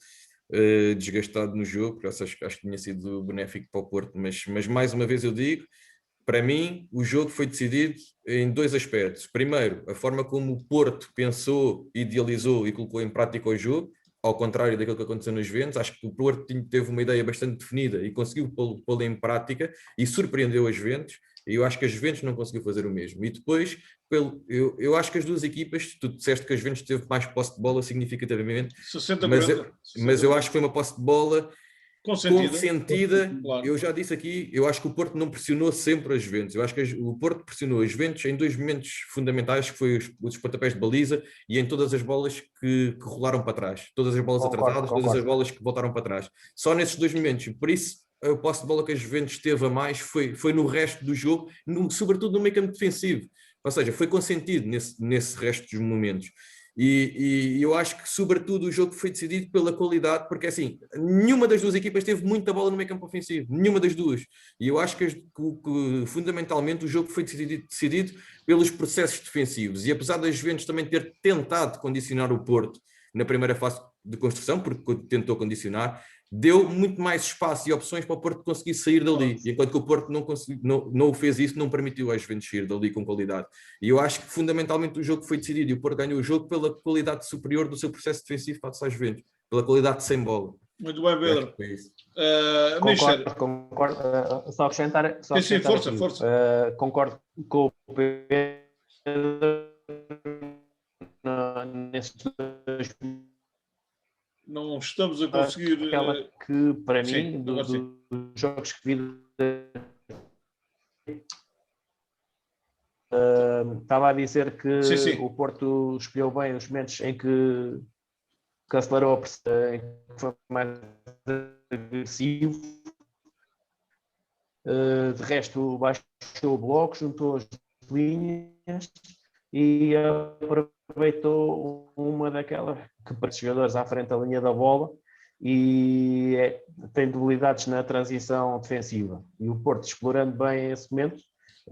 desgastado no jogo, porque acho que tinha sido benéfico para o Porto, mas mais uma vez eu digo, para mim o jogo foi decidido em 2 aspectos. Primeiro, a forma como o Porto pensou, idealizou e colocou em prática o jogo, ao contrário daquilo que aconteceu nos Juventus. Acho que o Porto teve uma ideia bastante definida e conseguiu pô-la em prática e surpreendeu as Juventus. E eu acho que a Juventus não conseguiu fazer o mesmo. E depois, eu acho que as duas equipas, tu disseste que a Juventus teve mais posse de bola significativamente, 60, mas eu acho que foi uma posse de bola consentida. Claro. Eu já disse aqui, eu acho que o Porto não pressionou sempre as Juventus. Eu acho que o Porto pressionou as Juventus em 2 momentos fundamentais, que foi os pontapés de baliza e em todas as bolas que rolaram para trás. Todas as bolas atrasadas, todas as bolas que voltaram para trás. Só nesses 2 momentos. Por isso, a posse de bola que a Juventus teve a mais foi no resto do jogo, sobretudo no meio campo defensivo. Ou seja, foi consentido nesse resto dos momentos. E eu acho que, sobretudo, o jogo foi decidido pela qualidade, porque, assim, nenhuma das duas equipas teve muita bola no meio campo ofensivo. Nenhuma das duas. E eu acho que fundamentalmente, o jogo foi decidido pelos processos defensivos. E apesar das Juventus também ter tentado condicionar o Porto na primeira fase de construção, porque tentou condicionar, deu muito mais espaço e opções para o Porto conseguir sair dali, e enquanto que o Porto não fez isso, não permitiu às Juventus sair dali com qualidade. E eu acho que fundamentalmente o jogo foi decidido e o Porto ganhou o jogo pela qualidade superior do seu processo defensivo face às Juventus, pela qualidade sem bola. Muito bem, Pedro. Concordo. Só acrescentar. Sim, força. Concordo com o Pedro nesses dois. Não estamos a conseguir. Aquela que, para mim, dos jogos que vi, estava a dizer que o Porto escolheu bem os momentos em que acelerou a pressão, em que foi mais agressivo. De resto, baixou o bloco, juntou as linhas e aproveitou uma daquelas que para os jogadores à frente da linha da bola e tem debilidades na transição defensiva. E o Porto, explorando bem esse momento,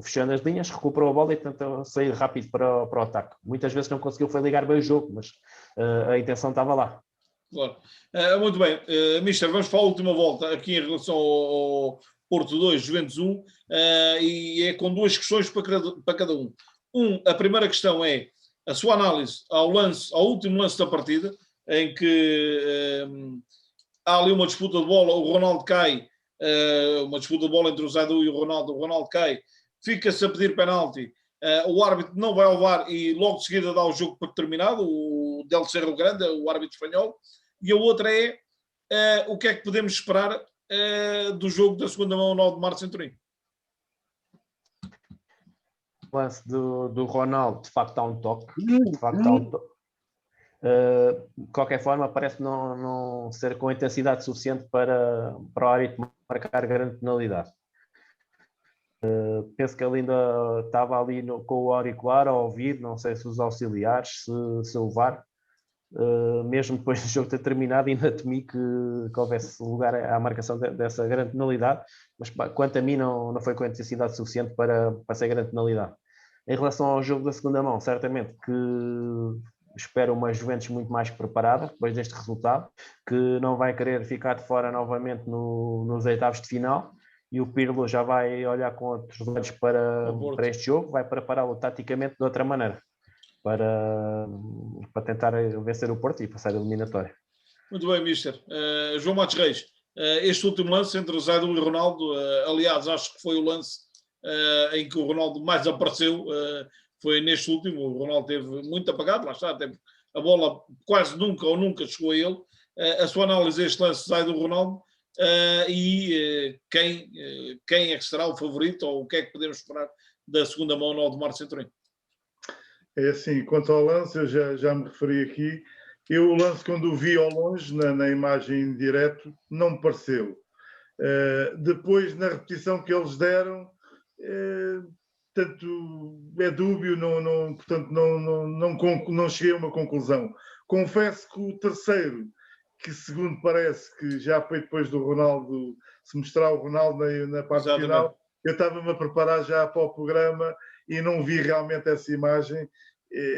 fechando as linhas, recuperou a bola e tentou sair rápido para o ataque. Muitas vezes não conseguiu ligar bem o jogo, mas a intenção estava lá. Claro. Muito bem. Mister, vamos para a última volta aqui em relação ao Porto 2, Juventus 1, e é com duas questões para cada um. A primeira questão é a sua análise ao último lance da partida, em que há ali uma disputa de bola, o Ronaldo cai, uma disputa de bola entre o Zaidu e o Ronaldo cai, fica-se a pedir penalti, o árbitro não vai ao VAR e logo de seguida dá o jogo por terminado, o Del Cerro Grande, o árbitro espanhol, e a outra é o que é que podemos esperar do jogo da segunda mão 9 de março em Turim. O lance do Ronaldo, de facto, há um toque. De qualquer forma, parece não ser com intensidade suficiente para o árbitro marcar grande penalidade. Penso que ele ainda estava ali com o auricular a ouvir, não sei se os auxiliares, se o VAR. Mesmo depois do jogo ter terminado, ainda temi que houvesse lugar à marcação dessa grande penalidade, mas quanto a mim não foi com intensidade suficiente para ser grande penalidade. Em relação ao jogo da segunda mão, certamente que espero uma Juventus muito mais preparada depois deste resultado, que não vai querer ficar de fora novamente nos oitavos de final, e o Pirlo já vai olhar com outros olhos para este jogo, vai prepará-lo taticamente de outra maneira, para tentar vencer o Porto e passar a eliminatória. Muito bem, Mister. João Matos Reis, este último lance entre o Zaidu e o Ronaldo, aliás, acho que foi o lance em que o Ronaldo mais apareceu, foi neste último. O Ronaldo teve muito apagado, lá está, a bola quase nunca ou nunca chegou a ele. A sua análise a este lance Zaidu e Ronaldo, e quem é que será o favorito, ou o que é que podemos esperar da segunda mão 9 de março em Turim? É assim, quanto ao lance, eu já me referi aqui. Eu o lance, quando o vi ao longe, na imagem em direto, não me pareceu. Depois, na repetição que eles deram, tanto é dúbio, portanto não cheguei a uma conclusão. Confesso que o terceiro, que segundo parece que já foi depois do Ronaldo, se mostrar o Ronaldo na parte final, eu estava-me a preparar já para o programa e não vi realmente essa imagem.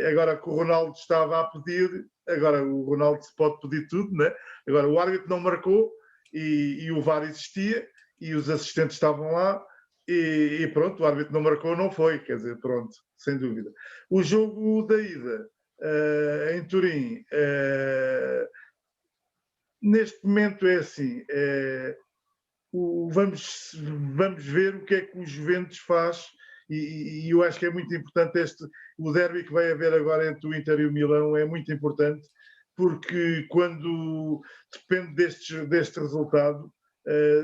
Agora que o Ronaldo estava a pedir, agora o Ronaldo se pode pedir tudo, né? Agora o árbitro não marcou e o VAR existia e os assistentes estavam lá e pronto, o árbitro não marcou, não foi, quer dizer, pronto, sem dúvida. O jogo da ida em Turim, neste momento é assim, vamos ver o que é que o Juventus faz. E eu acho que é muito importante o derby que vai haver agora entre o Inter e o Milão é muito importante, porque quando depende deste resultado,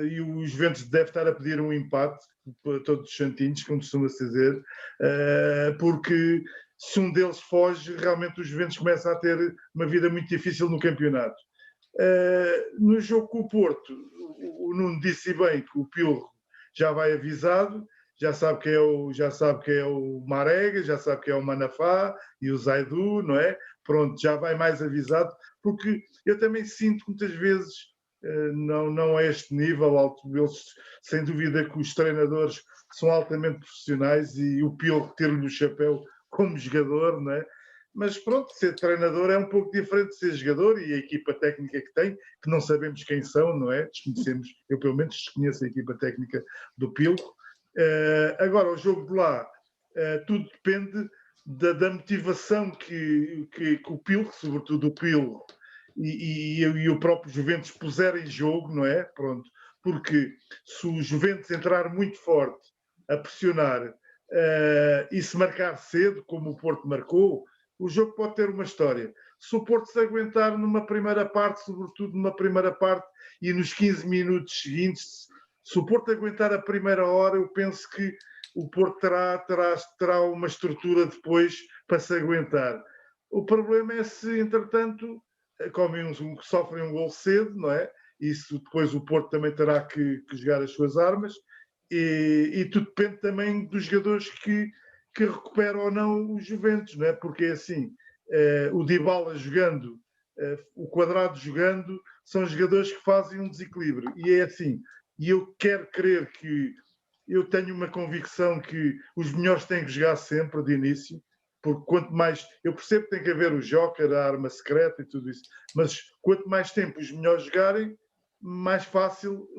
e o Juventus deve estar a pedir um empate para todos os santinhos, como costuma-se dizer, porque se um deles foge, realmente o Juventus começa a ter uma vida muito difícil no campeonato. No jogo com o Porto, o Nuno disse bem que o Pirlo já vai avisado, já sabe que é o Marega, já sabe que é o Manafá e o Zaidu, não é? Pronto, já vai mais avisado, porque eu também sinto que muitas vezes, não é este nível alto, eles, sem dúvida que os treinadores são altamente profissionais e o Pirlo ter-lhe o chapéu como jogador, não é? mas pronto, ser treinador é um pouco diferente de ser jogador, e a equipa técnica que tem, que não sabemos quem são, não é? Desconhecemos, eu pelo menos desconheço a equipa técnica do Pilco. Agora, o jogo de lá, tudo depende da motivação que o Pilco, sobretudo o Pilco, e o próprio Juventus puserem em jogo, não é? Pronto, porque se o Juventus entrar muito forte a pressionar e se marcar cedo, como o Porto marcou, o jogo pode ter uma história. Se o Porto se aguentar numa primeira parte, sobretudo numa primeira parte e nos 15 minutos seguintes, se o Porto aguentar a primeira hora, eu penso que o Porto terá uma estrutura depois para se aguentar. O problema é se, entretanto, sofrem um gol cedo, não é? Isso depois o Porto também terá que jogar as suas armas, e tudo depende também dos jogadores que recuperam ou não os Juventus, não é? Porque é assim, o Dybala jogando, o Quadrado jogando, são jogadores que fazem um desequilíbrio, e é assim, e eu quero crer que, eu tenho uma convicção que os melhores têm que jogar sempre de início, porque quanto mais, eu percebo que tem que haver o Joker, a arma secreta e tudo isso, mas quanto mais tempo os melhores jogarem, mais fácil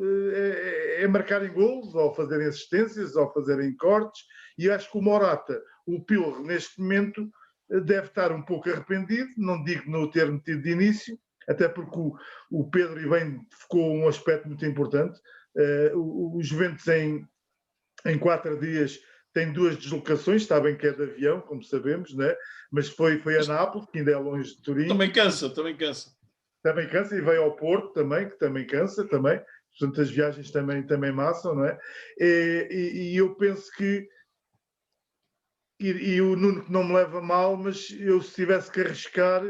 é marcarem golos, ou fazerem assistências, ou fazerem cortes, e acho que o Morata, o Pilro, neste momento, deve estar um pouco arrependido, não digo não o ter metido de início, até porque o Pedro e bem ficou um aspecto muito importante. O Juventus em 4 dias tem 2 deslocações, está bem que é de avião, como sabemos, né? Mas foi a Nápoles, que ainda é longe de Turim. Também cansa. Também cansa, e veio ao Porto também, que também cansa também. Portanto, as viagens também maçam, não é? E eu penso que, e o Nuno que não me leva mal, mas eu, se tivesse que arriscar,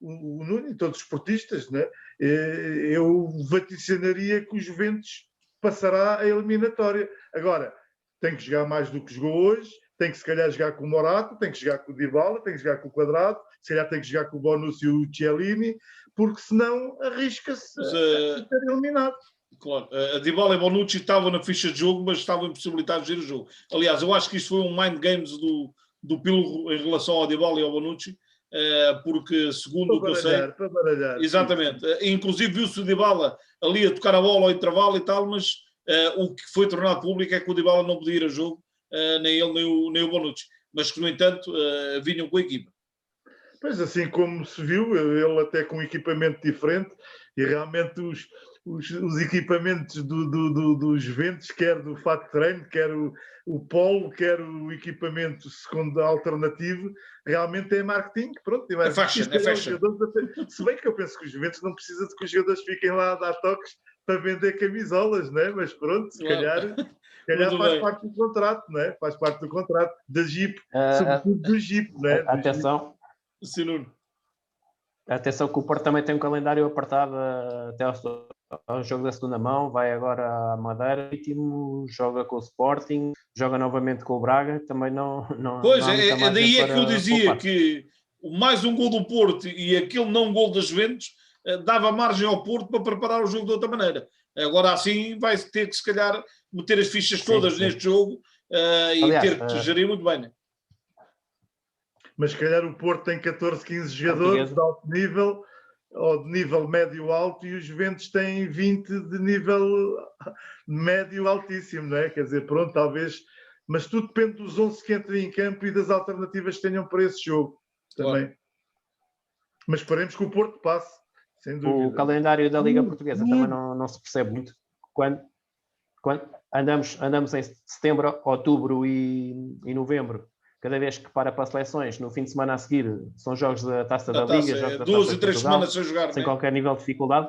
o Nuno e todos os esportistas, né? Eu vaticinaria que o Juventus passará a eliminatória. Agora, tem que jogar mais do que jogou hoje, tem que se calhar jogar com o Morata, tem que jogar com o Dybala, tem que jogar com o Quadrado, se calhar tem que jogar com o Bonucci e o Chiellini, porque senão arrisca-se a ser eliminado. Claro, a Dybala e Bonucci estavam na ficha de jogo, mas estavam impossibilitados de ir o jogo. Aliás, eu acho que isto foi um mind games do Pilro em relação ao Dybala e ao Bonucci, porque segundo o que eu sei... Para baralhar. Exatamente. Inclusive viu-se o Dybala ali a tocar a bola ao intervalo e tal, mas o que foi tornado público é que o Dybala não podia ir a jogo, nem ele nem o Bonucci, mas que no entanto vinham com a equipa. Pois, assim como se viu, ele até com um equipamento diferente, e realmente os equipamentos dos Juventus, quer do fato de treino, quer o polo, quer o equipamento segundo alternativo, realmente é marketing. Pronto, é fashion. Se bem que eu penso que os Juventus não precisam de que os jogadores fiquem lá a dar toques para vender camisolas, não é? Mas pronto, se calhar faz parte do contrato, não é? Faz parte do contrato da Jeep, sobretudo do Jeep, não é? Atenção. Sim, Nuno. Atenção que o Porto também tem um calendário apertado até ao jogo da segunda mão, vai agora à Madeira, joga com o Sporting, joga novamente com o Braga, também não pois, não é daí é que eu dizia que mais um gol do Porto e aquele não gol das Juventus dava margem ao Porto para preparar o jogo de outra maneira. Agora assim vai ter que se calhar meter as fichas todas neste jogo e aliás, ter que gerir muito bem, né? Mas se calhar o Porto tem 14, 15 jogadores de alto nível, ou de nível médio-alto, e os Juventus têm 20 de nível médio-altíssimo, não é? Quer dizer, pronto, talvez... Mas tudo depende dos 11 que entrem em campo e das alternativas que tenham para esse jogo também. Claro. Mas esperemos que o Porto passe, sem dúvida. O calendário da Liga Portuguesa também não se percebe muito. Quando andamos em setembro, outubro e novembro, cada vez que para seleções, no fim de semana a seguir, são jogos da Taça da Liga, jogos da 2 e 3 semanas sem jogar, sem qualquer nível de dificuldade.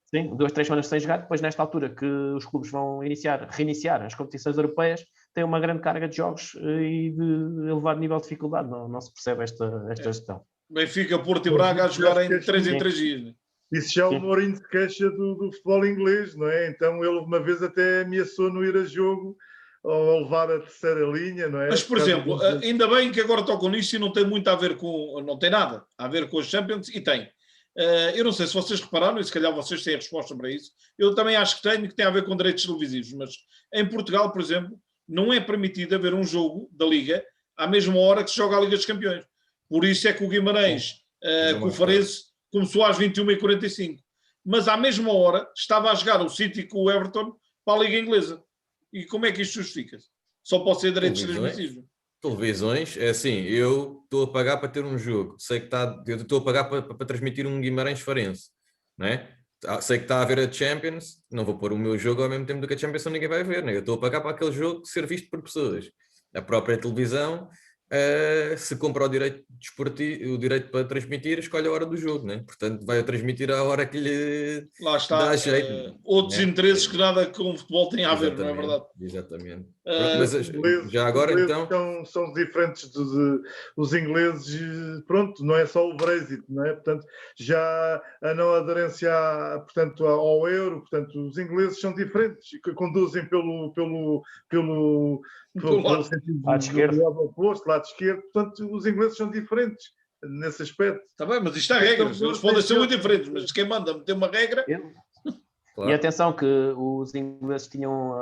Sim, 2, 3 semanas sem jogar. Depois, nesta altura que os clubes vão reiniciar as competições europeias, tem uma grande carga de jogos e de elevado nível de dificuldade. Não se percebe esta gestão. Benfica, Porto e Braga a jogar em 3 em 3 dias. Isso já o Mourinho se queixa do futebol inglês, não é? Então ele uma vez até ameaçou não ir a jogo ou levar a terceira linha, não é? Mas, por exemplo, ainda bem que agora tocam nisso e não tem muito a ver com... Não tem nada a ver com os Champions, e tem. Eu não sei se vocês repararam, e se calhar vocês têm a resposta para isso. Eu também acho que tem a ver com direitos televisivos, mas em Portugal, por exemplo, não é permitido haver um jogo da Liga à mesma hora que se joga a Liga dos Campeões. Por isso é que o Guimarães, com o Farense, começou às 21h45. Mas à mesma hora estava a jogar o City com o Everton para a Liga Inglesa. E como é que isto justifica-se? Só pode ser direitos transmissivos. Televisões, é assim, eu estou a pagar para ter um jogo, sei que eu estou a pagar para transmitir um Guimarães Farense, não é? Sei que está a ver a Champions, não vou pôr o meu jogo ao mesmo tempo do que a Champions, ninguém vai ver, né? Eu estou a pagar para aquele jogo ser visto por pessoas. A própria televisão, se compra o direito desportivo, o direito para transmitir, escolhe a hora do jogo, né? Portanto, vai transmitir a hora que lhe lá está, dá jeito. outros interesses que nada com o futebol têm a ver, não é verdade? Exatamente. Pronto, mas já agora então... São diferentes os ingleses, pronto, não é só o Brexit, não é? Portanto, já a não aderência portanto, ao euro, portanto, os ingleses são diferentes, que conduzem pelo sentido lado esquerdo. oposto, lado esquerdo, portanto, os ingleses são diferentes nesse aspecto. Está bem, mas isto há regras, eles podem ser muito diferentes, mas quem manda meter uma regra... Claro. E atenção que os ingleses tinham,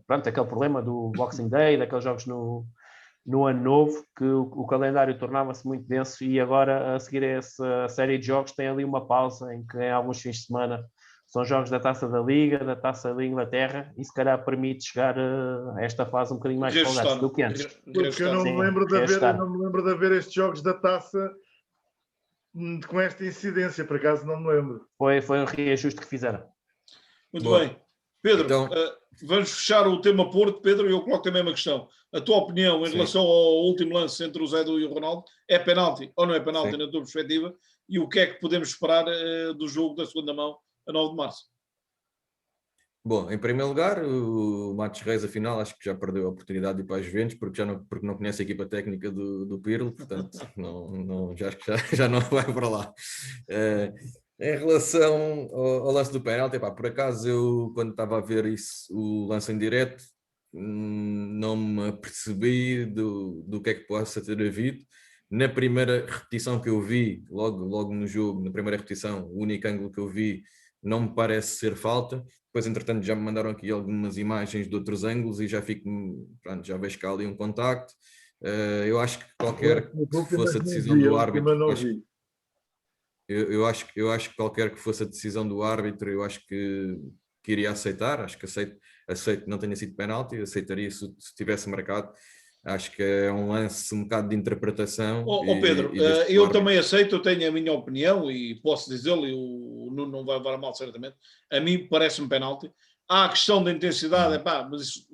pronto, aquele problema do Boxing Day, daqueles jogos no Ano Novo, que o calendário tornava-se muito denso e agora, a seguir a essa série de jogos, tem ali uma pausa em que em alguns fins de semana são jogos da Taça da Liga, da Taça da Inglaterra, e se calhar permite chegar a esta fase um bocadinho mais folgada do que antes. Porque eu não me lembro de haver estes jogos da Taça com esta incidência, por acaso não me lembro. Foi um reajuste que fizeram. Muito bem. Pedro, então, vamos fechar o tema Porto, Pedro, e eu coloco também uma questão. A tua opinião em relação ao último lance entre o Zé e o Ronaldo, é penalti ou não é penalti na tua perspectiva? E o que é que podemos esperar do jogo da segunda mão a 9 de março? Bom, em primeiro lugar, o Matos Reis, afinal, acho que já perdeu a oportunidade de ir para as Juventus, porque não conhece a equipa técnica do Pirlo, portanto, acho que já não vai para lá. Em relação ao lance do penalti, por acaso eu, quando estava a ver o lance em direto, não me apercebi do que é que possa ter havido. Na primeira repetição que eu vi, logo no jogo, na primeira repetição, o único ângulo que eu vi, não me parece ser falta. Depois, entretanto, já me mandaram aqui algumas imagens de outros ângulos e já vejo que há ali um contacto. Eu acho que qualquer que fosse a decisão do árbitro... Eu acho que qualquer que fosse a decisão do árbitro, eu acho que iria aceitar, acho que aceito que não tenha sido penalti, aceitaria se tivesse marcado. Acho que é um lance um bocado de interpretação. Pedro, eu também aceito, eu tenho a minha opinião e posso dizê-lo, e o Nuno não vai levar a mal certamente. A mim parece-me penalti. Há a questão da intensidade, mas isso,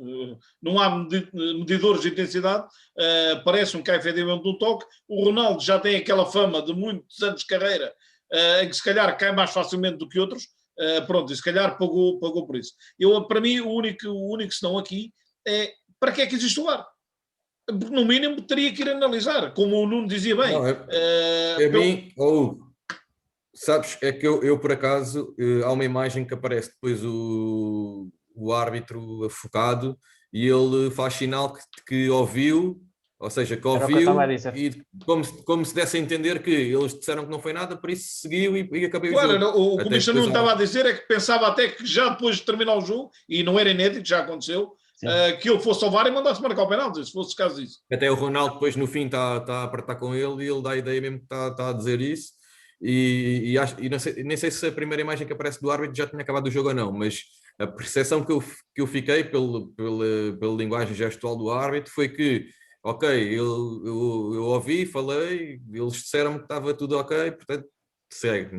não há medidores de intensidade, parece-me que há efetivamente um toque. O Ronaldo já tem aquela fama de muitos anos de carreira, em que se calhar cai mais facilmente do que outros, pronto, e se calhar pagou por isso. Para mim, o único senão aqui é para que é que existe o VAR? Porque no mínimo teria que ir analisar, como o Nuno dizia bem. Sabes, é que eu por acaso, há uma imagem que aparece depois o árbitro focado e ele faz sinal que ouviu, ou seja, que ouviu e como se desse a entender que eles disseram que não foi nada, por isso seguiu e acabei o jogo. O que o Michel não estava a dizer é que pensava até que já depois de terminar o jogo, e não era inédito, já aconteceu, que ele fosse ao VAR e mandasse marcar o penalti, se fosse o caso disso. Até o Ronaldo depois no fim está a apertar com ele e ele dá a ideia mesmo que está a dizer isso. E nem sei se a primeira imagem que aparece do árbitro já tinha acabado o jogo ou não, mas a percepção que eu fiquei pela linguagem gestual do árbitro foi que, ok, eu ouvi, falei, eles disseram que estava tudo ok, portanto segue.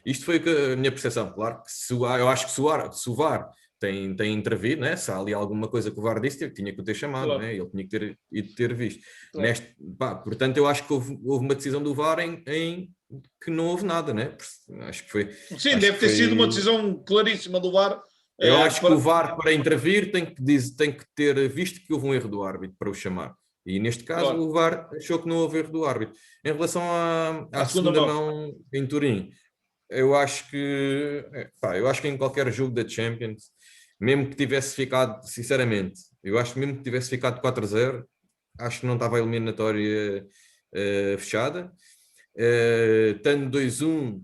Isto foi a minha percepção. Claro que eu acho que se o VAR tem intervido, né? Se há ali alguma coisa que o VAR disse, tinha que o ter chamado, claro. Né? Ele tinha que ter visto. Claro. Portanto, eu acho que houve uma decisão do VAR em que não houve nada, né? Acho que foi. Sim, deve ter sido uma decisão claríssima do VAR. Eu acho que o VAR, para intervir, tem que ter visto que houve um erro do árbitro para o chamar. E neste caso, claro. O VAR achou que não houve erro do árbitro. Em relação à segunda mão em Turim, eu acho que em qualquer jogo da Champions, mesmo que tivesse ficado, sinceramente, eu acho que mesmo que tivesse ficado 4-0, acho que não estava a eliminatória fechada. Estando 2-1,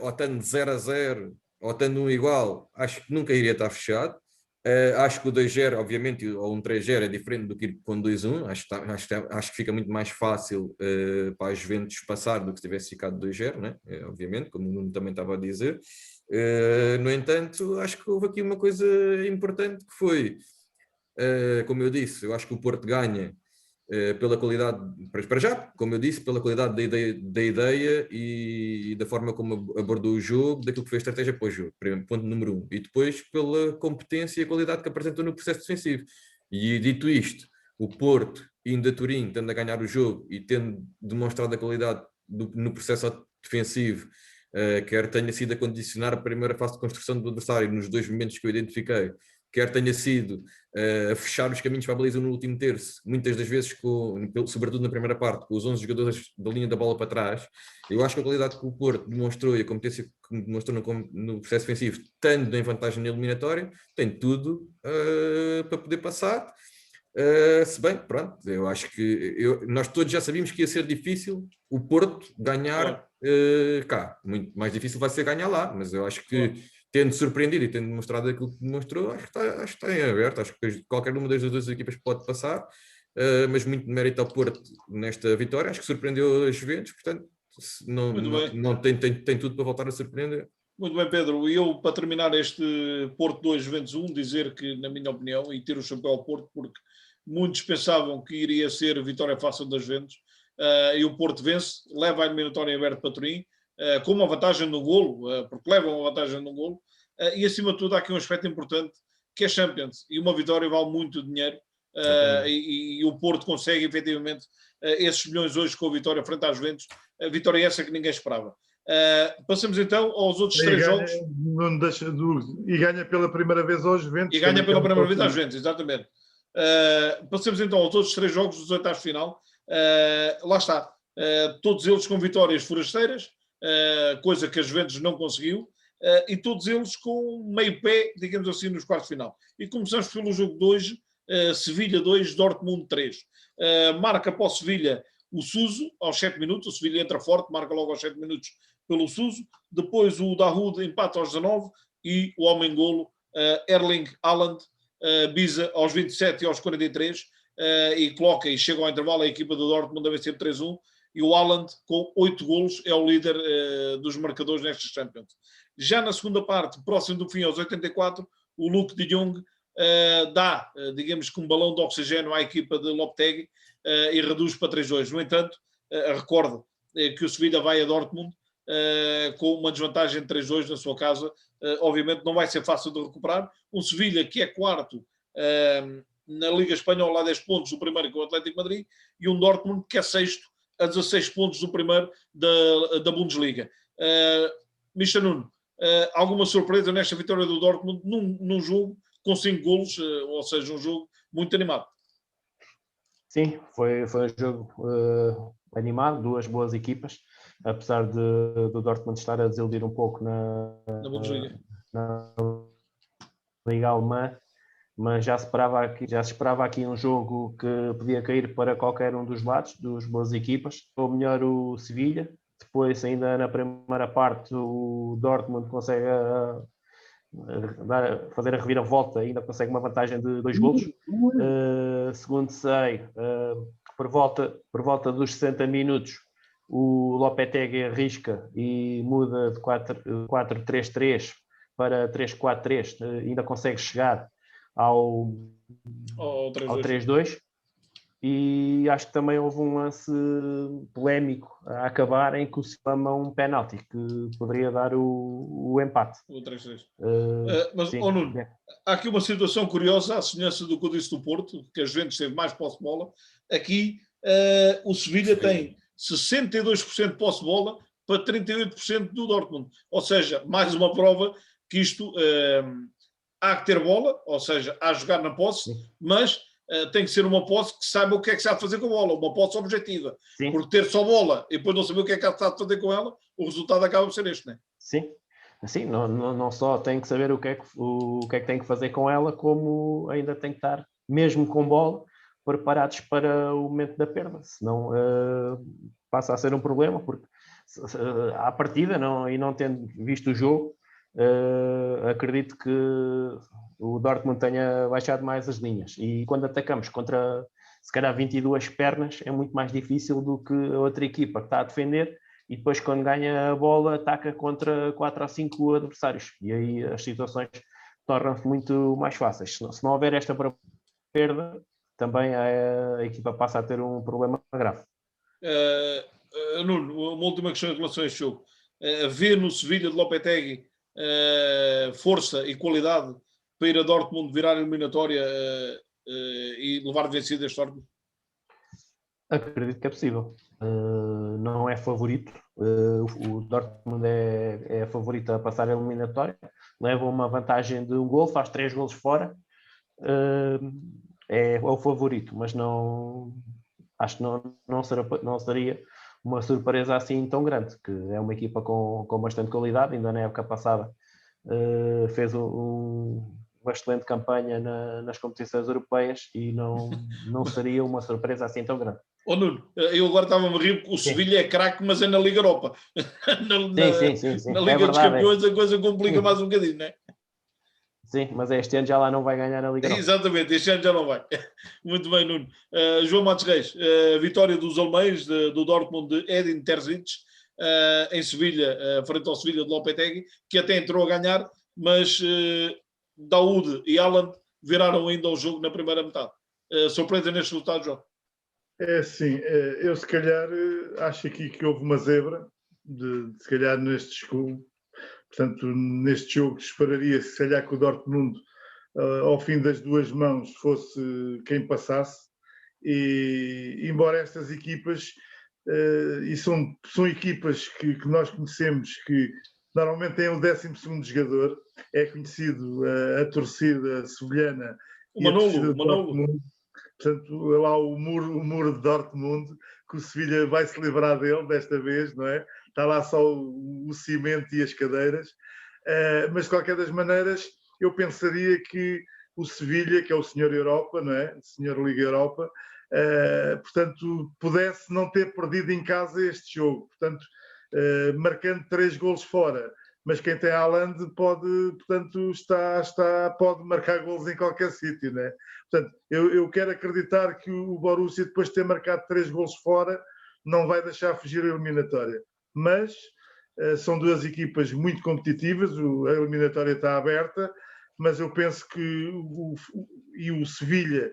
ou estando 0-0, ou estando 1 igual, acho que nunca iria estar fechado. Acho que o 2-0, obviamente, ou um 3-0 é diferente do que ir com 2-1. Acho que fica muito mais fácil para a Juventus passar do que se tivesse ficado 2-0, né? Obviamente, como o Nuno também estava a dizer. No entanto, acho que houve aqui uma coisa importante que foi, como eu disse, eu acho que o Porto ganha pela qualidade, para já, como eu disse, pela qualidade da ideia e da forma como abordou o jogo, daquilo que foi a estratégia para o jogo, ponto número 1. E depois pela competência e a qualidade que apresentou no processo defensivo. E dito isto, o Porto, indo a Turim, tendo a ganhar o jogo e tendo demonstrado a qualidade no processo defensivo, quer tenha sido a condicionar a primeira fase de construção do adversário nos 2 momentos que eu identifiquei, quer tenha sido a fechar os caminhos para a baliza no último terço, muitas das vezes, sobretudo na primeira parte, com os 11 jogadores da linha da bola para trás. Eu acho que a qualidade que o Porto demonstrou e a competência que demonstrou no processo defensivo, estando em vantagem na eliminatória, tem tudo para poder passar. Se bem, pronto, eu acho que nós todos já sabíamos que ia ser difícil o Porto ganhar cá. Muito mais difícil vai ser ganhar lá, mas eu acho que tendo surpreendido e tendo demonstrado aquilo que demonstrou, acho que está em aberto. Acho que qualquer uma das duas equipas pode passar, mas muito de mérito ao Porto nesta vitória. Acho que surpreendeu as Juventus, portanto, não tem tudo para voltar a surpreender. Muito bem, Pedro. E eu, para terminar este Porto 2, Juventus 1, dizer que, na minha opinião, e tiro o chapéu ao Porto, porque muitos pensavam que iria ser vitória fácil das Juventus, e o Porto vence, leva a eliminatória aberta para Turim, com uma vantagem no golo, porque leva uma vantagem no golo, e acima de tudo há aqui um aspecto importante, que é Champions, e uma vitória vale muito dinheiro, e o Porto consegue efetivamente esses milhões hoje com a vitória frente às Juventus, a vitória é essa que ninguém esperava. Passamos então aos outros 3 jogos. Não deixa e ganha pela primeira vez aos Juventus. E ganha pela primeira vez às Juventus, exatamente. Passamos então aos outros 3 jogos dos oitavos de final. Lá está. Todos eles com vitórias forasteiras, coisa que a Juventus não conseguiu, e todos eles com meio pé, digamos assim, nos quartos de final. E começamos pelo jogo de hoje, Sevilha 2, Dortmund 3. Marca para o Sevilha o Suso, aos 7 minutos. O Sevilha entra forte, marca logo aos 7 minutos pelo Suso. Depois o Dahoud empata aos 19 e o homem-golo, Erling Haaland, Biza aos 27 e aos 43, e coloca e chega ao intervalo a equipa do Dortmund a vencer 3-1, e o Haaland com 8 golos é o líder dos marcadores nestas Champions. Já na segunda parte, próximo do fim, aos 84, o Luke de Jong dá, digamos que um balão de oxigênio à equipa de Lopetegui e reduz para 3-2. No entanto, recordo que o Sevilha vai a Dortmund com uma desvantagem de 3-2 na sua casa. Obviamente não vai ser fácil de recuperar. Um Sevilha que é quarto na Liga Espanhola a 10 pontos do primeiro, que é o Atlético Madrid, e um Dortmund que é sexto a 16 pontos do primeiro da Bundesliga. Mr. Nuno, alguma surpresa nesta vitória do Dortmund num jogo com 5 golos, ou seja, um jogo muito animado? Sim, foi um jogo animado, 2 boas equipas, apesar do Dortmund estar a desiludir um pouco na Liga Alemã, mas já se esperava aqui um jogo que podia cair para qualquer um dos lados, das boas equipas. Ou melhor o Sevilha, depois ainda na primeira parte o Dortmund consegue fazer a reviravolta, ainda consegue uma vantagem de 2 golos. Segundo sei, por volta dos 60 minutos, o Lopetegui arrisca e muda de 4-3-3 para 3-4-3, ainda consegue chegar ao 3-2. E acho que também houve um lance polémico a acabar em que o Silva um penalti que poderia dar o empate. O 3-3. Mas, Nuno, há aqui uma situação curiosa, à semelhança do que eu disse do Porto, que a Juventus teve mais posse de bola. Aqui o Sevilha tem 62% de posse de bola para 38% do Dortmund. Ou seja, mais uma prova que isto há que ter bola, ou seja, há a jogar na posse, mas tem que ser uma posse que saiba o que é que sabe fazer com a bola, uma posse objetiva. Sim. Porque ter só bola e depois não saber o que é que sabe fazer com ela, o resultado acaba por ser este, não é? Sim. Assim, não só tem que saber o que é que tem que fazer com ela, como ainda tem que estar, mesmo com bola, preparados para o momento da perda. Senão passa a ser um problema, porque à partida, não tendo visto o jogo, acredito que o Dortmund tenha baixado mais as linhas. E quando atacamos contra, se calhar, 22 pernas, é muito mais difícil do que a outra equipa que está a defender e depois, quando ganha a bola, ataca contra 4 ou 5 adversários. E aí as situações tornam-se muito mais fáceis. Se não houver esta perda, também a equipa passa a ter um problema grave. Nuno, uma última questão em relação a este jogo. Vê no Sevilha de Lopetegui força e qualidade para ir a Dortmund virar a eliminatória e levar vencida este Dortmund? Acredito que é possível. Não é favorito. O Dortmund é favorito a passar a eliminatória. Leva uma vantagem de um gol, faz 3 golos fora. É o favorito, mas não acho que não seria uma surpresa assim tão grande, que é uma equipa com bastante qualidade. Ainda na época passada fez uma excelente campanha nas competições europeias e não seria uma surpresa assim tão grande. Nuno, eu agora estava-me a rir porque o Sevilha é craque, mas é na Liga Europa. Sim. Na Liga dos Campeões a coisa complica mais um bocadinho, não é? Sim, mas este ano já lá não vai ganhar na Liga Europa. Exatamente, este ano já não vai. Muito bem, Nuno. João Matos Reis, vitória dos alemães do Dortmund de Edin Terzic em Sevilha, frente ao Sevilha de Lopetegui, que até entrou a ganhar, mas Daoud e Haaland viraram ainda o jogo na primeira metade. Surpresa neste resultado, João? É assim, eu se calhar acho aqui que houve uma zebra, se calhar neste jogo. Portanto, neste jogo esperaria se calhar que o Dortmund, ao fim das duas mãos, fosse quem passasse. E embora estas equipas, e são equipas que nós conhecemos, que normalmente têm o 12º jogador, é conhecido a torcida sevilhana e a torcida do Dortmund. Portanto, lá o muro de Dortmund, que o Sevilha vai se livrar dele desta vez, não é? Está lá só o cimento e as cadeiras. Mas, de qualquer das maneiras, eu pensaria que o Sevilha, que é o Senhor Europa, não é? O Senhor Liga Europa, portanto, pudesse não ter perdido em casa este jogo. Portanto, marcando 3 golos fora. Mas quem tem Haaland pode marcar golos em qualquer sítio, não é? Portanto, eu quero acreditar que o Borussia, depois de ter marcado 3 golos fora, não vai deixar fugir a eliminatória. Mas são duas equipas muito competitivas, a eliminatória está aberta, mas eu penso que o Sevilha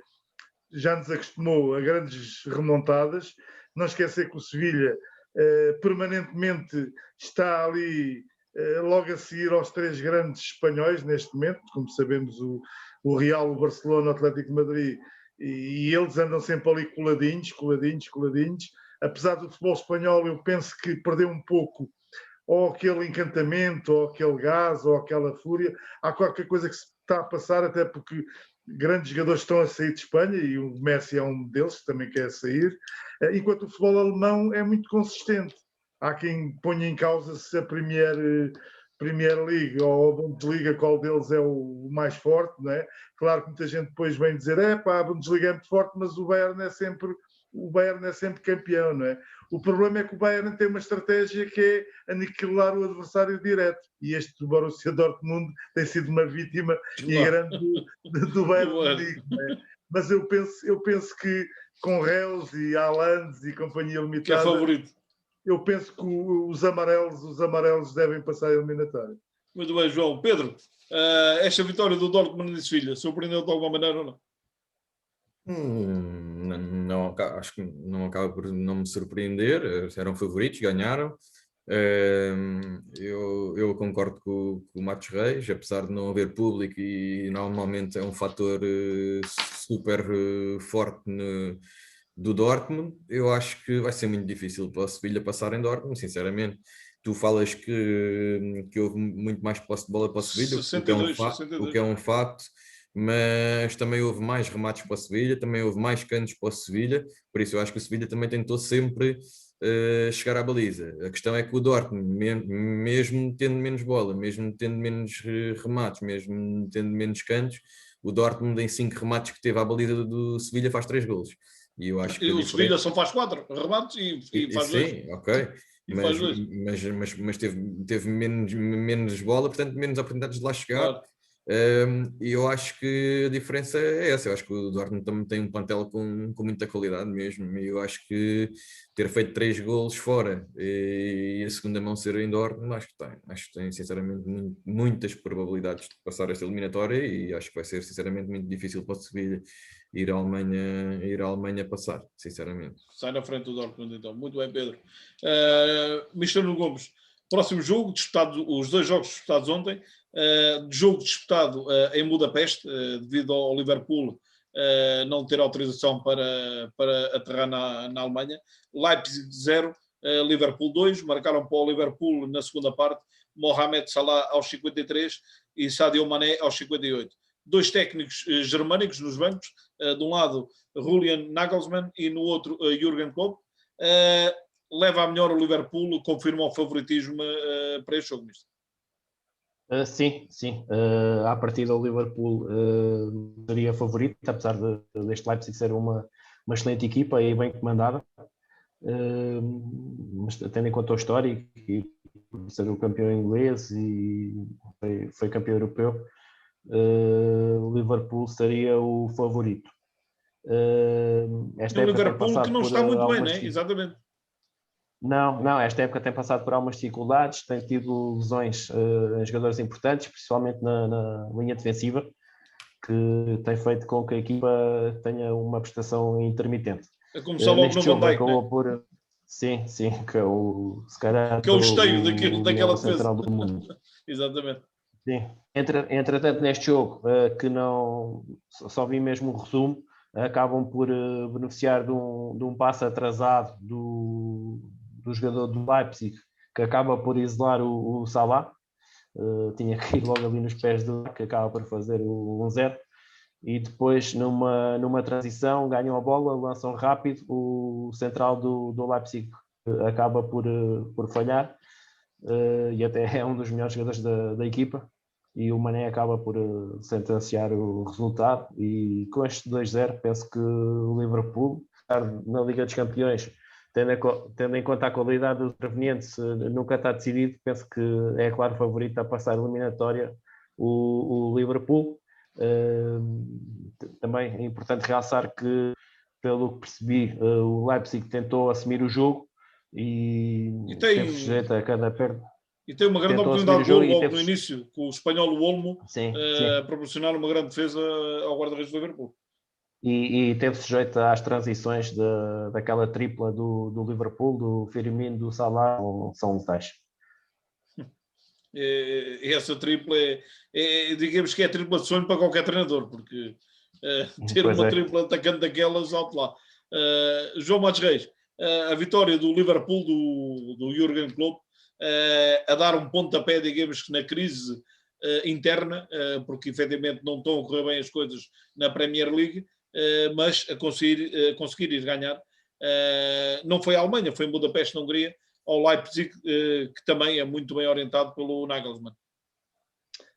já nos acostumou a grandes remontadas. Não esquecer que o Sevilha permanentemente está ali logo a seguir aos 3 grandes espanhóis neste momento, como sabemos o Real, o Barcelona, o Atlético de Madrid, e eles andam sempre ali coladinhos. Apesar do futebol espanhol, eu penso que perdeu um pouco ou aquele encantamento, ou aquele gás, ou aquela fúria. Há qualquer coisa que se está a passar, até porque grandes jogadores estão a sair de Espanha, e o Messi é um deles que também quer sair, enquanto o futebol alemão é muito consistente. Há quem ponha em causa se a Premier League ou a Bundesliga, qual deles é o mais forte, não é? Claro que muita gente depois vem dizer a Bundesliga é muito forte, mas o Bayern é sempre campeão, não é? O problema é que o Bayern tem uma estratégia que é aniquilar o adversário direto, e este do Borussia Dortmund tem sido uma vítima e grande do Bayern Munique, não é? Mas eu penso que com Reus e Haaland e companhia limitada, que é favorito. Eu penso que os amarelos devem passar a eliminatória. Muito bem, João. Pedro, esta vitória do Dortmund de Sevilha surpreendeu de alguma maneira ou não? Não, acho que não acaba por não me surpreender. Eram favoritos, ganharam. Eu concordo com o Matos Reis, apesar de não haver público e normalmente é um fator super forte do Dortmund. Eu acho que vai ser muito difícil para o Sevilha passar em Dortmund, sinceramente. Tu falas que houve muito mais posse de bola para o Sevilha, 62, o que é um facto, mas também houve mais remates para o Sevilha, também houve mais cantos para o Sevilha, por isso eu acho que o Sevilha também tentou sempre chegar à baliza. A questão é que o Dortmund, mesmo tendo menos bola, mesmo tendo menos remates, mesmo tendo menos cantos, o Dortmund em 5 remates que teve à baliza do Sevilha faz 3 golos. E eu acho que o Sevilha só faz 4 remates e faz 2. Sim, ok. mas teve menos bola, portanto menos oportunidades de lá chegar. Claro. E eu acho que a diferença é essa. Eu acho que o Dortmund também tem um plantel com muita qualidade mesmo, e eu acho que ter feito 3 golos fora e a segunda mão ser em Dortmund, acho que tem sinceramente muitas probabilidades de passar esta eliminatória, e acho que vai ser sinceramente muito difícil para o Sevilha ir à Alemanha passar, sinceramente. Sai na frente do Dortmund, então. Muito bem, Pedro. Mr. Nuno Gomes, próximo jogo, disputado, os 2 jogos disputados ontem, jogo disputado em Budapeste, devido ao Liverpool não ter autorização para aterrar na Alemanha. Leipzig 0, Liverpool 2, marcaram para o Liverpool na segunda parte Mohamed Salah aos 53 e Sadio Mané aos 58. 2 técnicos germânicos nos bancos, de um lado Julian Nagelsmann e no outro Jürgen Klopp. Leva a melhor o Liverpool, confirma o favoritismo para este jogo, mister? Sim. À partida o Liverpool seria favorito, apesar deste Leipzig ser uma excelente equipa e bem comandada. Mas tendo em conta o histórico e por ser o campeão inglês e foi campeão europeu, o Liverpool seria o favorito. O Liverpool que não está muito bem, né? Exatamente. Não, esta época tem passado por algumas dificuldades, tem tido lesões em jogadores importantes, principalmente na linha defensiva, que tem feito com que a equipa tenha uma prestação intermitente. A começar logo no Van Dijk, né? Por... Sim, que é o, se calhar, que é o esteio daquela defesa. Do mundo. Exatamente. Sim. Entretanto, neste jogo, que não só vi mesmo o resumo, acabam por beneficiar de um passe atrasado do jogador do Leipzig, que acaba por isolar o Salah. Tinha que ir logo ali nos pés do que acaba por fazer o 1-0. E depois, numa transição, ganham a bola, lançam rápido, o central do Leipzig acaba por falhar, e até é um dos melhores jogadores da equipa, e o Mané acaba por sentenciar o resultado, e com este 2-0 penso que o Liverpool, na Liga dos Campeões, tendo em conta a qualidade dos intervenientes, nunca está decidido, penso que é claro favorito a passar a eliminatória o Liverpool. Também é importante realçar que, pelo que percebi, o Leipzig tentou assumir o jogo e teve sujeito a cada perda. E tem uma grande oportunidade de gol logo no início, com o espanhol Olmo a proporcionar uma grande defesa ao guarda-redes do Liverpool. E teve sujeito às transições daquela tripla do Liverpool, do Firmino, do Salah, são letais. Essa tripla digamos que é a tripla de sonho para qualquer treinador, porque ter uma tripla atacante daquelas, alto lá. João Matos Reis, a vitória do Liverpool, do Jürgen Klopp, a dar um pontapé, digamos que na crise interna, porque efetivamente não estão a correr bem as coisas na Premier League, mas a conseguir ir ganhar. Não foi a Alemanha, foi em Budapeste, na Hungria, ao Leipzig, que também é muito bem orientado pelo Nagelsmann.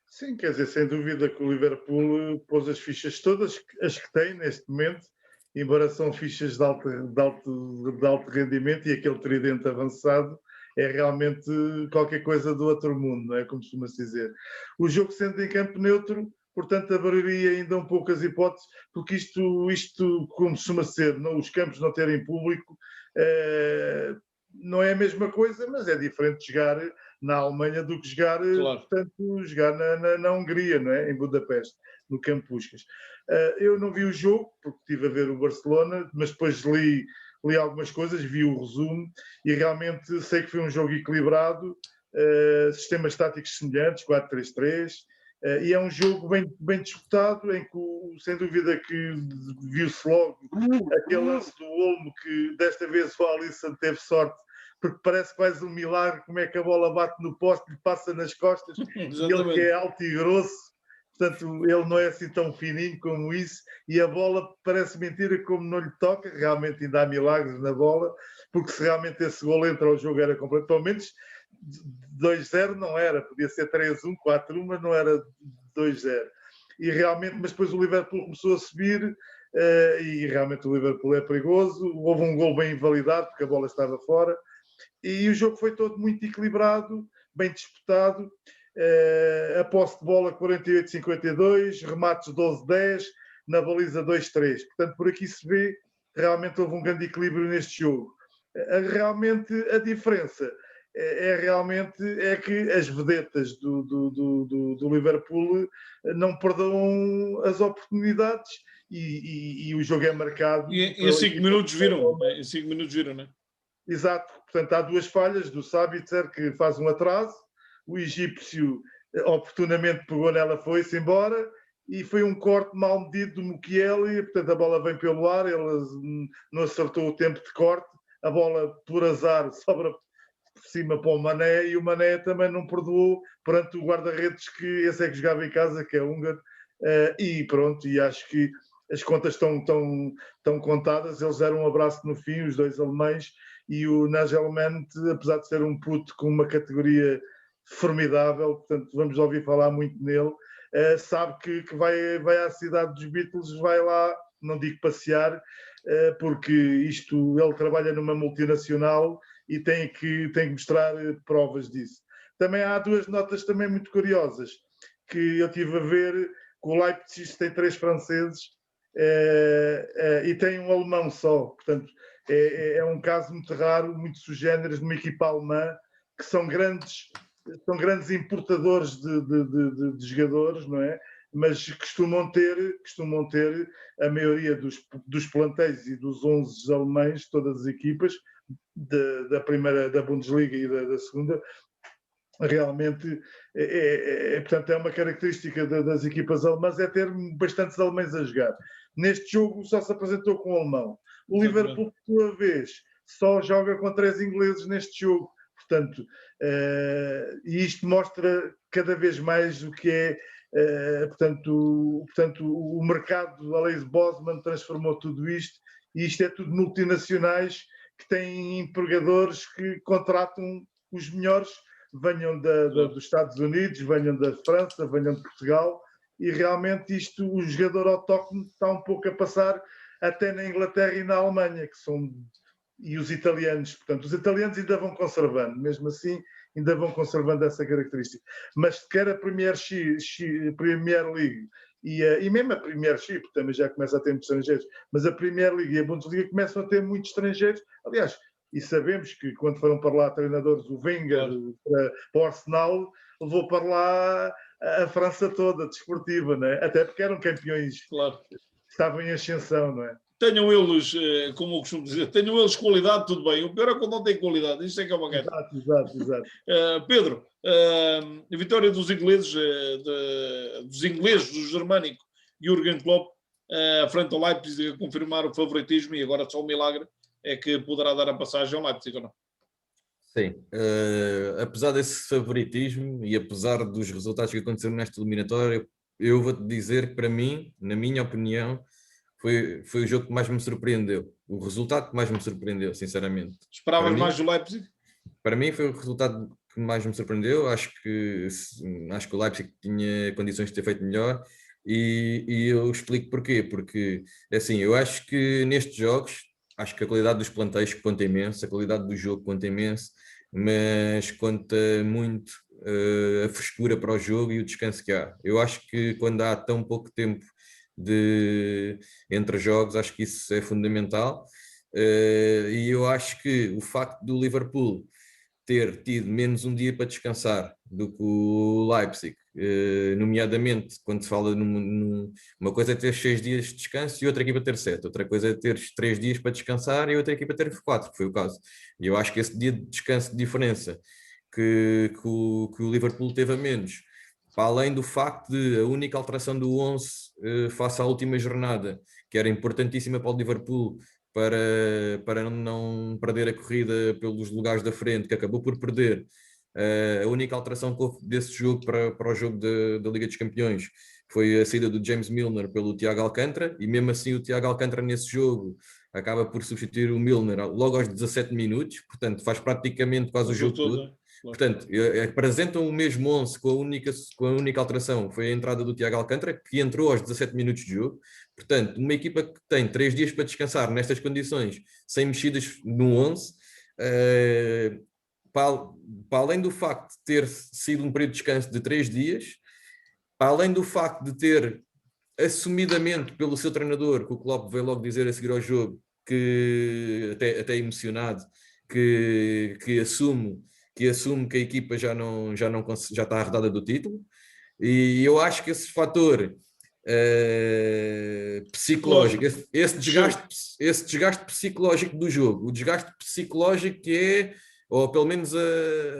Sim, quer dizer, sem dúvida que o Liverpool pôs as fichas todas, as que tem neste momento, embora são fichas de alto rendimento, e aquele tridente avançado é realmente qualquer coisa do outro mundo, não é? Como costuma-se dizer. O jogo sendo em campo neutro, portanto, abriria ainda um pouco as hipóteses, porque isto como costuma ser, os campos não terem público, não é a mesma coisa, mas é diferente jogar na Alemanha do que jogar, claro, portanto, jogar na Hungria, não é? Em Budapeste, no Campo Puskás. Eu não vi o jogo, porque estive a ver o Barcelona, mas depois li algumas coisas, vi o resumo, e realmente sei que foi um jogo equilibrado, sistemas táticos semelhantes, 4-3-3, e é um jogo bem disputado, em que, sem dúvida, que viu-se logo aquele lance do Olmo, que desta vez o Alisson teve sorte, porque parece quase um milagre como é que a bola bate no poste e passa nas costas, e ele que é alto e grosso, portanto ele não é assim tão fininho como isso, e a bola parece mentira como não lhe toca, realmente ainda há milagres na bola, porque se realmente esse gol entra, o jogo era completo, pelo menos 2-0 não era, podia ser 3-1, 4-1, mas não era 2-0. E realmente, mas depois o Liverpool começou a subir, e realmente o Liverpool é perigoso. Houve um gol bem invalidado, porque a bola estava fora, e o jogo foi todo muito equilibrado, bem disputado, a posse de bola 48-52, remates 12-10, na baliza 2-3. Portanto, por aqui se vê, realmente houve um grande equilíbrio neste jogo. Realmente a diferença é que as vedetas do Liverpool não perdoam as oportunidades e o jogo é marcado. E em 5 minutos viram, em 5 minutos viram, não é? Exato, portanto há duas falhas do Sabitzer que faz um atraso, o egípcio oportunamente pegou nela, foi-se embora, e foi um corte mal medido do Mukiele, portanto a bola vem pelo ar, ele não acertou o tempo de corte, a bola por azar sobra por cima para o Mané, e o Mané também não perdoou perante o guarda-redes, que esse é que jogava em casa, que é húngaro, e pronto, e acho que as contas estão contadas. Eles deram um abraço no fim, os dois alemães, e o Nagelman, apesar de ser um puto com uma categoria formidável, portanto vamos ouvir falar muito nele, sabe que vai à cidade dos Beatles, vai lá, não digo passear, porque ele trabalha numa multinacional e tem que mostrar provas disso. Também há duas notas também muito curiosas, que eu tive a ver, que o Leipzig tem 3 franceses e tem um alemão só, portanto é um caso muito raro, muito sugêneres, de uma equipa alemã, que são grandes importadores de jogadores, não é? Mas costumam ter a maioria dos plantéis e dos 11 alemães, todas as equipas da primeira, da Bundesliga e da segunda, realmente portanto, é uma característica das equipas alemãs, é ter bastantes alemães a jogar. Neste jogo só se apresentou com o alemão. O Liverpool, por sua vez, só joga com 3 ingleses neste jogo. Portanto, e isto mostra cada vez mais o que é, portanto, o mercado do Alois Bosman transformou tudo isto, e isto é tudo multinacionais que têm empregadores que contratam os melhores, venham dos Estados Unidos, venham da França, venham de Portugal, e realmente isto, o jogador autóctone está um pouco a passar até na Inglaterra e na Alemanha, e os italianos, portanto, os italianos ainda vão conservando, mesmo assim, ainda vão conservando essa característica. Mas quer a Premier League e mesmo a Premiership, também já começa a ter muitos estrangeiros, mas a Premier League e a Bundesliga começam a ter muitos estrangeiros. Aliás, e sabemos que quando foram para lá treinadores, o Wenger para o Arsenal, levou para lá a França toda, desportiva, não é? Até porque eram campeões, claro, estavam em ascensão, não é? Tenham eles, como eu costumo dizer, tenham eles qualidade, tudo bem. O pior é quando não têm qualidade. Isto é que é uma guerra. Exato. Pedro, a vitória dos ingleses, do germânico Jürgen Klopp, frente ao Leipzig, a confirmar o favoritismo, e agora só um milagre é que poderá dar a passagem ao Leipzig, ou não? Sim, apesar desse favoritismo e apesar dos resultados que aconteceram nesta eliminatória, eu vou-te dizer que, para mim, na minha opinião, foi o jogo que mais me surpreendeu. O resultado que mais me surpreendeu, sinceramente. Esperavas mais do Leipzig? Para mim foi o resultado que mais me surpreendeu. Acho que o Leipzig tinha condições de ter feito melhor, e eu explico porquê. Porque, assim, eu acho que nestes jogos, acho que a qualidade dos plantéis conta imenso, a qualidade do jogo conta imenso, mas conta muito a frescura para o jogo e o descanso que há. Eu acho que quando há tão pouco tempo entre jogos, acho que isso é fundamental, e eu acho que o facto do Liverpool ter tido menos um dia para descansar do que o Leipzig, nomeadamente quando se fala uma coisa é ter 6 dias de descanso e outra equipa ter 7, outra coisa é ter 3 dias para descansar e outra equipa ter 4, que foi o caso. E eu acho que esse dia de descanso de diferença que o Liverpool teve a menos, para além do facto de a única alteração do 11 face à última jornada, que era importantíssima para o Liverpool para não perder a corrida pelos lugares da frente, que acabou por perder, a única alteração que houve desse jogo para o jogo da Liga dos Campeões foi a saída do James Milner pelo Thiago Alcântara, e mesmo assim o Thiago Alcântara nesse jogo acaba por substituir o Milner logo aos 17 minutos, portanto faz praticamente quase o jogo todo. Portanto, apresentam o mesmo 11 com a única alteração, foi a entrada do Thiago Alcântara, que entrou aos 17 minutos de jogo. Portanto, uma equipa que tem 3 dias para descansar nestas condições, sem mexidas no 11, para além do facto de ter sido um período de descanso de 3 dias, para além do facto de ter assumidamente pelo seu treinador, que o Klopp veio logo dizer a seguir ao jogo, que até emocionado, que assume que a equipa já está arredada do título, e eu acho que esse fator psicológico, esse desgaste psicológico do jogo, o desgaste psicológico que é, ou pelo menos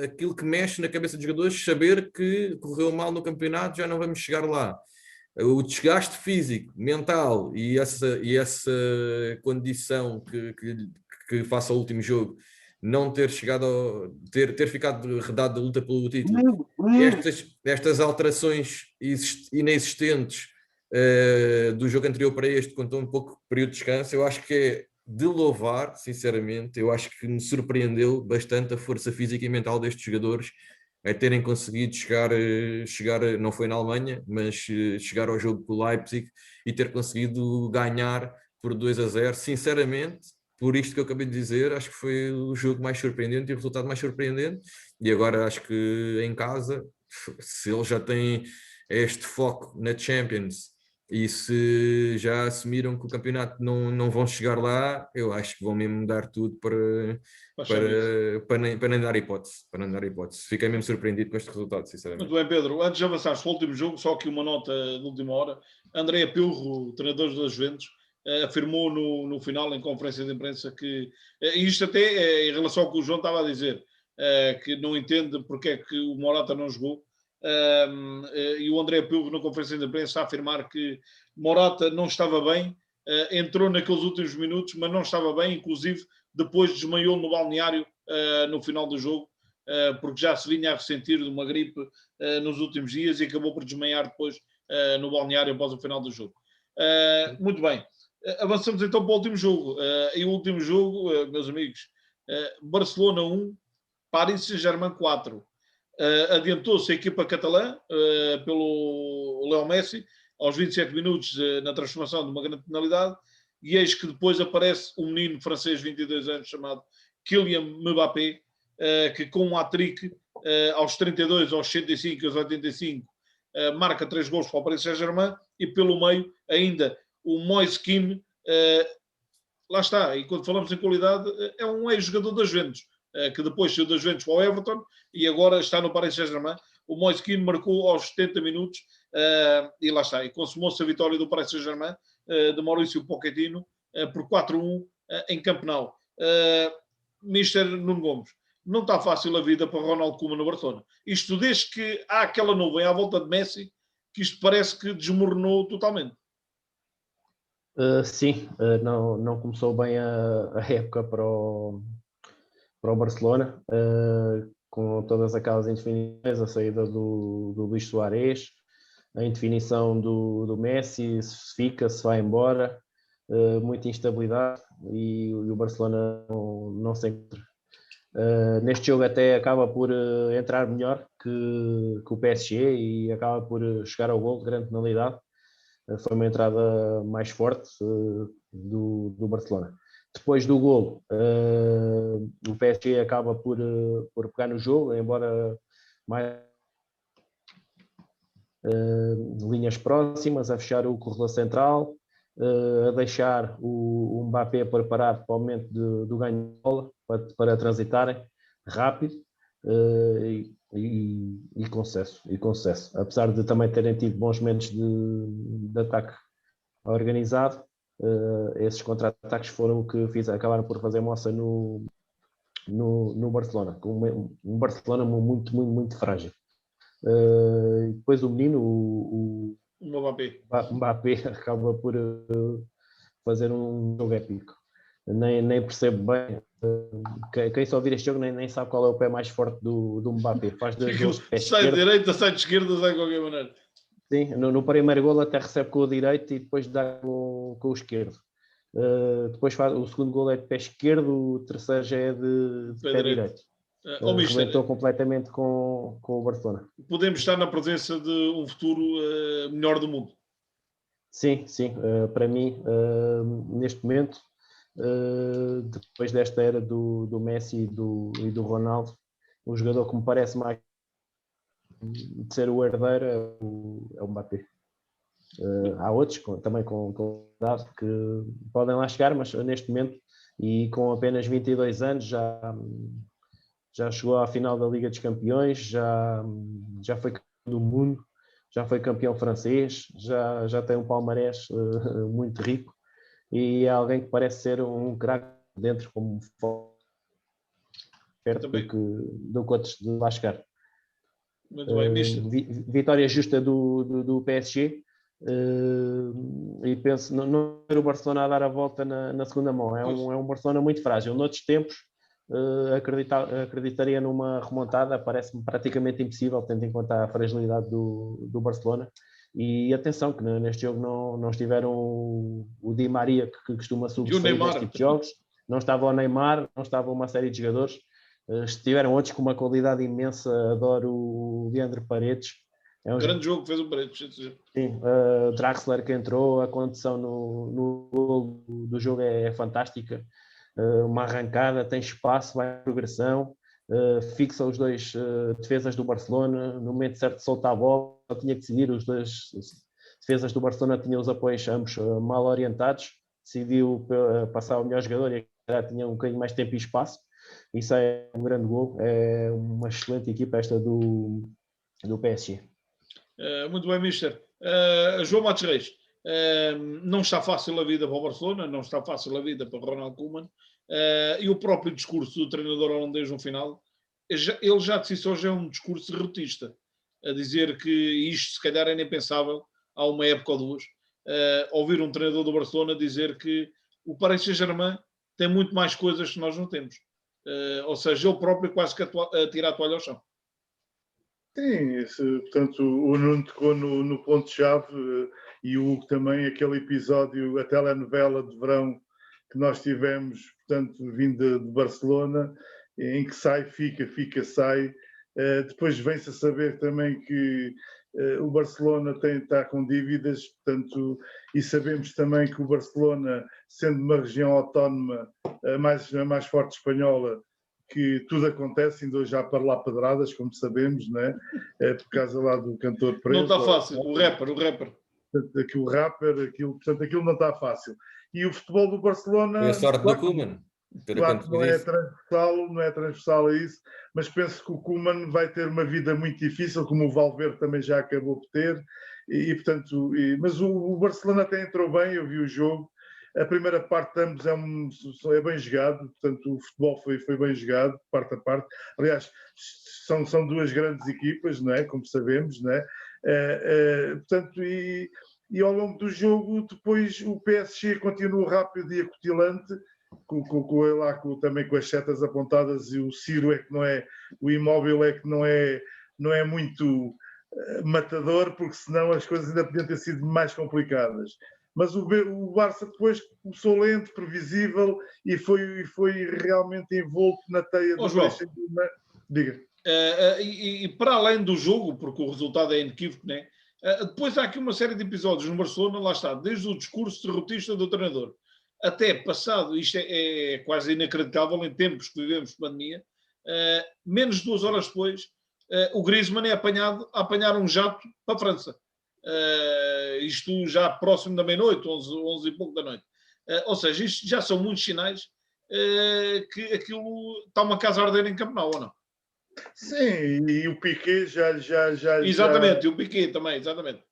aquilo que mexe na cabeça dos jogadores, saber que correu mal no campeonato, já não vamos chegar lá. O desgaste físico, mental e essa condição que face ao último jogo, não ter chegado ter ficado arredado da luta pelo título, estas alterações inexistentes do jogo anterior para este, com tão pouco período de descanso, eu acho que é de louvar, sinceramente. Eu acho que me surpreendeu bastante a força física e mental destes jogadores a terem conseguido chegar, não foi na Alemanha, mas chegar ao jogo com o Leipzig e ter conseguido ganhar por 2-0. Sinceramente, por isto que eu acabei de dizer, acho que foi o jogo mais surpreendente e o resultado mais surpreendente. E agora acho que em casa, se eles já têm este foco na Champions e se já assumiram que o campeonato não vão chegar lá, eu acho que vão mesmo dar tudo para nem dar hipótese. Para não dar hipótese. Fiquei mesmo surpreendido com este resultado, sinceramente. Muito bem, Pedro. Antes de avançares para o último jogo, só aqui uma nota de última hora. André Pirlo, treinador das Juventus, afirmou no final, em conferência de imprensa, que, e isto até em relação ao que o João estava a dizer, que não entende porque é que o Morata não jogou. E o André Pirlo, na conferência de imprensa, a afirmar que Morata não estava bem, entrou naqueles últimos minutos, mas não estava bem, inclusive depois desmaiou no balneário no final do jogo, porque já se vinha a ressentir de uma gripe nos últimos dias e acabou por desmaiar depois no balneário após o final do jogo. Muito bem, avançamos então para o último jogo. E o último jogo, meus amigos, Barcelona 1, Paris Saint-Germain 4. Adiantou-se a equipa catalã pelo Leo Messi aos 27 minutos na transformação de uma grande penalidade, e eis que depois aparece um menino francês de 22 anos chamado Kylian Mbappé, que com um hat-trick aos 32, aos 65 e aos 85 marca 3 gols para o Paris Saint-Germain, e pelo meio ainda o Moise Kean, lá está, e quando falamos em qualidade, é um ex-jogador das Juventus, que depois saiu das Juventus para o Everton e agora está no Paris Saint-Germain. O Moise Kean marcou aos 70 minutos e lá está, e consumou-se a vitória do Paris Saint-Germain de Maurício Pochettino por 4-1 em Camp Nou. Mister Nuno Gomes, não está fácil a vida para Ronald Koeman no Barcelona. Isto desde que há aquela nuvem à volta de Messi, que isto parece que desmoronou totalmente. Sim, não começou bem a época para o Barcelona, com todas aquelas indefinições, a saída do Luís Suárez, a indefinição do Messi, se fica, se vai embora, muita instabilidade, e o Barcelona não se encontra. Neste jogo até acaba por entrar melhor que o PSG e acaba por chegar ao gol de grande penalidade. Foi uma entrada mais forte do Barcelona. Depois do golo, o PSG acaba por pegar no jogo, embora mais linhas próximas, a fechar o corredor central, a deixar o Mbappé preparado para o momento do ganho de bola, para transitarem rápido e com sucesso. Apesar de também terem tido bons momentos de ataque organizado, esses contra-ataques foram o que acabaram por fazer moça no Barcelona, com um Barcelona muito, muito, muito frágil. Depois o menino, o Mbappé acaba por fazer um jogo épico. Nem percebo bem. Quem só ouvir este jogo nem sabe qual é o pé mais forte do Mbappé. Faz 2 gols de pé sai de direita, sai de esquerda, sai de qualquer maneira. Sim, no primeiro gol até recebe com o direito e depois dá com o esquerdo. Depois o segundo gol é de pé esquerdo, o terceiro já é de pé direito. Rebentou completamente com o Barcelona. Podemos estar na presença de um futuro melhor do mundo. Sim. Para mim, neste momento, depois desta era do Messi e do Ronaldo, o jogador que me parece mais de ser o herdeiro é o Mbappé. Há outros também com idade que podem lá chegar, mas neste momento, e com apenas 22 anos, já chegou à final da Liga dos Campeões, já foi campeão do mundo, já foi campeão francês, já tem um palmarés muito rico, e é alguém que parece ser um craque dentro, como perto do que outros de lá chegar. Muito bem, vitória justa do PSG, e penso não ter o Barcelona a dar a volta na segunda mão. É um Barcelona muito frágil. Noutros tempos acreditaria numa remontada, parece-me praticamente impossível, tendo em conta a fragilidade do Barcelona. E atenção que neste jogo não estiveram o Di Maria, que costuma sobressair neste tipo de jogos, não estava o Neymar, não estava uma série de jogadores. Estiveram outros com uma qualidade imensa. Adoro o Leandro Paredes. É um grande jogo que fez o Paredes. Sim, Draxler que entrou, a condição no gol do jogo é fantástica. Uma arrancada, tem espaço, vai em progressão, fixa os dois defesas do Barcelona, no momento certo de soltar a bola, só tinha que decidir. Os dois defesas do Barcelona tinham os apoios ambos mal orientados, decidiu passar o melhor jogador e tinha um bocadinho mais de tempo e espaço. Isso é um grande gol, é uma excelente equipa esta do PSG. Muito bem, Mister. João Matos Reis, não está fácil a vida para o Barcelona, não está fácil a vida para o Ronald Koeman, e o próprio discurso do treinador holandês no final, ele já de si só já é um discurso derrotista, a dizer que isto se calhar é impensável há uma época ou duas, ouvir um treinador do Barcelona dizer que o Paris Saint-Germain tem muito mais coisas que nós não temos. Ou seja, ele próprio quase que atira a toalha ao chão. Sim, portanto, o Nuno tocou no ponto-chave, e o Hugo também, aquele episódio, a telenovela de verão que nós tivemos, portanto, vindo de Barcelona, em que sai, fica, sai. Depois vem-se a saber também que o Barcelona está com dívidas, portanto, e sabemos também que o Barcelona, sendo uma região autónoma, a mais forte espanhola, que tudo acontece, ainda hoje há para lá pedradas, como sabemos, não é? Por causa lá do cantor preso. Não está fácil, o rapper. Portanto, aquilo não está fácil. E o futebol do Barcelona... É a sorte do Koeman. Claro que não é transversal a isso, mas penso que o Koeman vai ter uma vida muito difícil, como o Valverde também já acabou por ter, mas o Barcelona até entrou bem, eu vi o jogo. A primeira parte de ambos é bem jogado, portanto o futebol foi bem jogado, parte a parte. Aliás, são duas grandes equipas, não é? Como sabemos, não é? Portanto, e ao longo do jogo, depois o PSG continua rápido e acutilante, também com as setas apontadas, e o Ciro é que não é, o Imóvel é que não é muito matador, porque senão as coisas ainda podiam ter sido mais complicadas. Mas o Barça depois começou lento, previsível, e foi realmente envolto na teia do Barça. Diga. E para além do jogo, porque o resultado é inequívoco, né? Depois há aqui uma série de episódios no Barcelona, lá está, desde o discurso derrotista do treinador, até passado, isto é quase inacreditável em tempos que vivemos de pandemia, menos de 2 horas depois, o Griezmann é apanhado a apanhar um jato para a França. Isto já próximo da meia-noite, 11 e pouco da noite. Ou seja, isto já são muitos sinais que aquilo está uma casa a arder em Camp Nou, ou não? Sim, e o Piqué já... Exatamente, e o Piqué também, exatamente.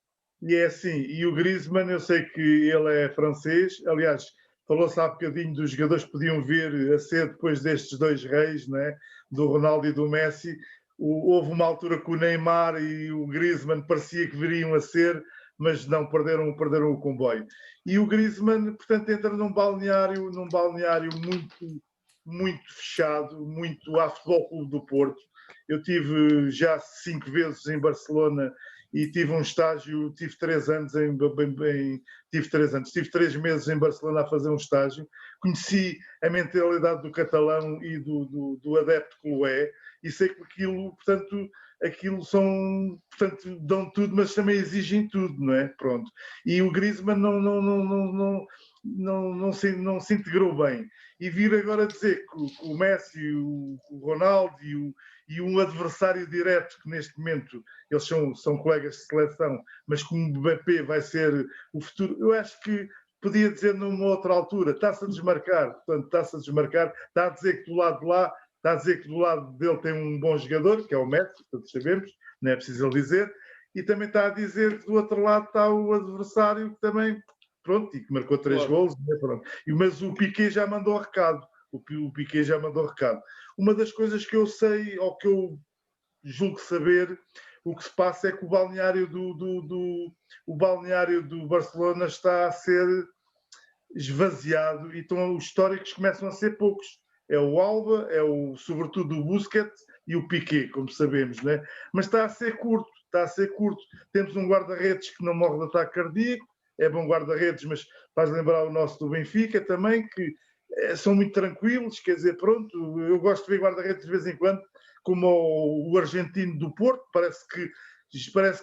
E é assim, e o Griezmann, eu sei que ele é francês, aliás, falou-se há bocadinho dos jogadores que podiam vir a ser depois destes dois reis, né? Do Ronaldo e do Messi. Houve uma altura que o Neymar e o Griezmann parecia que viriam a ser, mas não, perderam o comboio. E o Griezmann, portanto, entra num balneário muito fechado, muito à Futebol Clube do Porto. Eu tive já 5 vezes em Barcelona e tive um estágio, tive 3 meses em Barcelona a fazer um estágio. Conheci a mentalidade do catalão e do adepto que o é, e sei que aquilo são, dão tudo, mas também exigem tudo, não é? Pronto. E o Griezmann não se integrou bem. E vir agora dizer que o Messi, o Ronaldo e um adversário direto, que neste momento eles são colegas de seleção, mas que o Mbappé vai ser o futuro, eu acho que podia dizer numa outra altura, está-se a desmarcar, portanto, está-se a desmarcar, está a dizer que do lado de lá, está a dizer que do lado dele tem um bom jogador, que é o Messi, todos sabemos, não é preciso ele dizer, e também está a dizer que do outro lado está o adversário que também, pronto, e que marcou 3 golos, mas o Piqué já mandou recado, o Piqué já mandou recado. Uma das coisas que eu sei, ou que eu julgo saber, o que se passa é que o balneário do Barcelona está a ser esvaziado e então os históricos começam a ser poucos. É o Alba, sobretudo o Busquets e o Piqué, como sabemos, né? Mas está a ser curto. Temos um guarda-redes que não morre de ataque cardíaco, é bom guarda-redes, mas faz lembrar o nosso do Benfica também, que são muito tranquilos, quer dizer, pronto, eu gosto de ver guarda-redes de vez em quando, como o argentino do Porto, parece que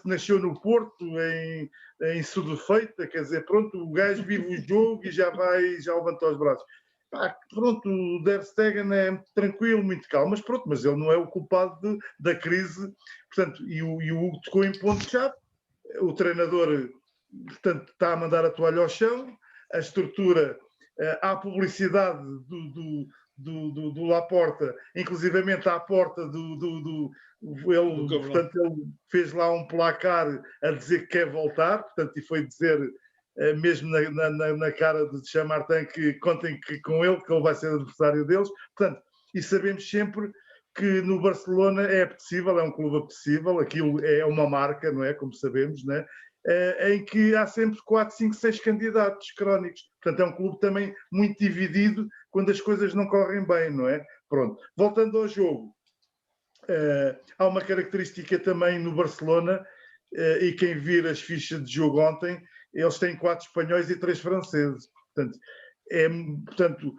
nasceu no Porto, em Sudefeita, quer dizer, pronto, o gajo vive o jogo e já levanta os braços. Pronto, o Der Stegen é muito tranquilo, muito calmo, mas ele não é o culpado da crise, portanto, e o Hugo tocou em ponto-chave, o treinador, portanto, está a mandar a toalha ao chão, a estrutura, há publicidade do Laporta, inclusivamente à porta portanto, ele fez lá um placar a dizer que quer voltar, portanto, e foi dizer mesmo na cara de Chamartin que contem com ele, que ele vai ser adversário deles, portanto, e sabemos sempre que no Barcelona é apetecível, é um clube apetecível, aquilo é uma marca, não é, como sabemos, não é? Em que há sempre 4, 5, 6 candidatos crónicos. Portanto, é um clube também muito dividido quando as coisas não correm bem, não é? Pronto. Voltando ao jogo, há uma característica também no Barcelona, e quem vir as fichas de jogo ontem, eles têm 4 espanhóis e 3 franceses. Portanto,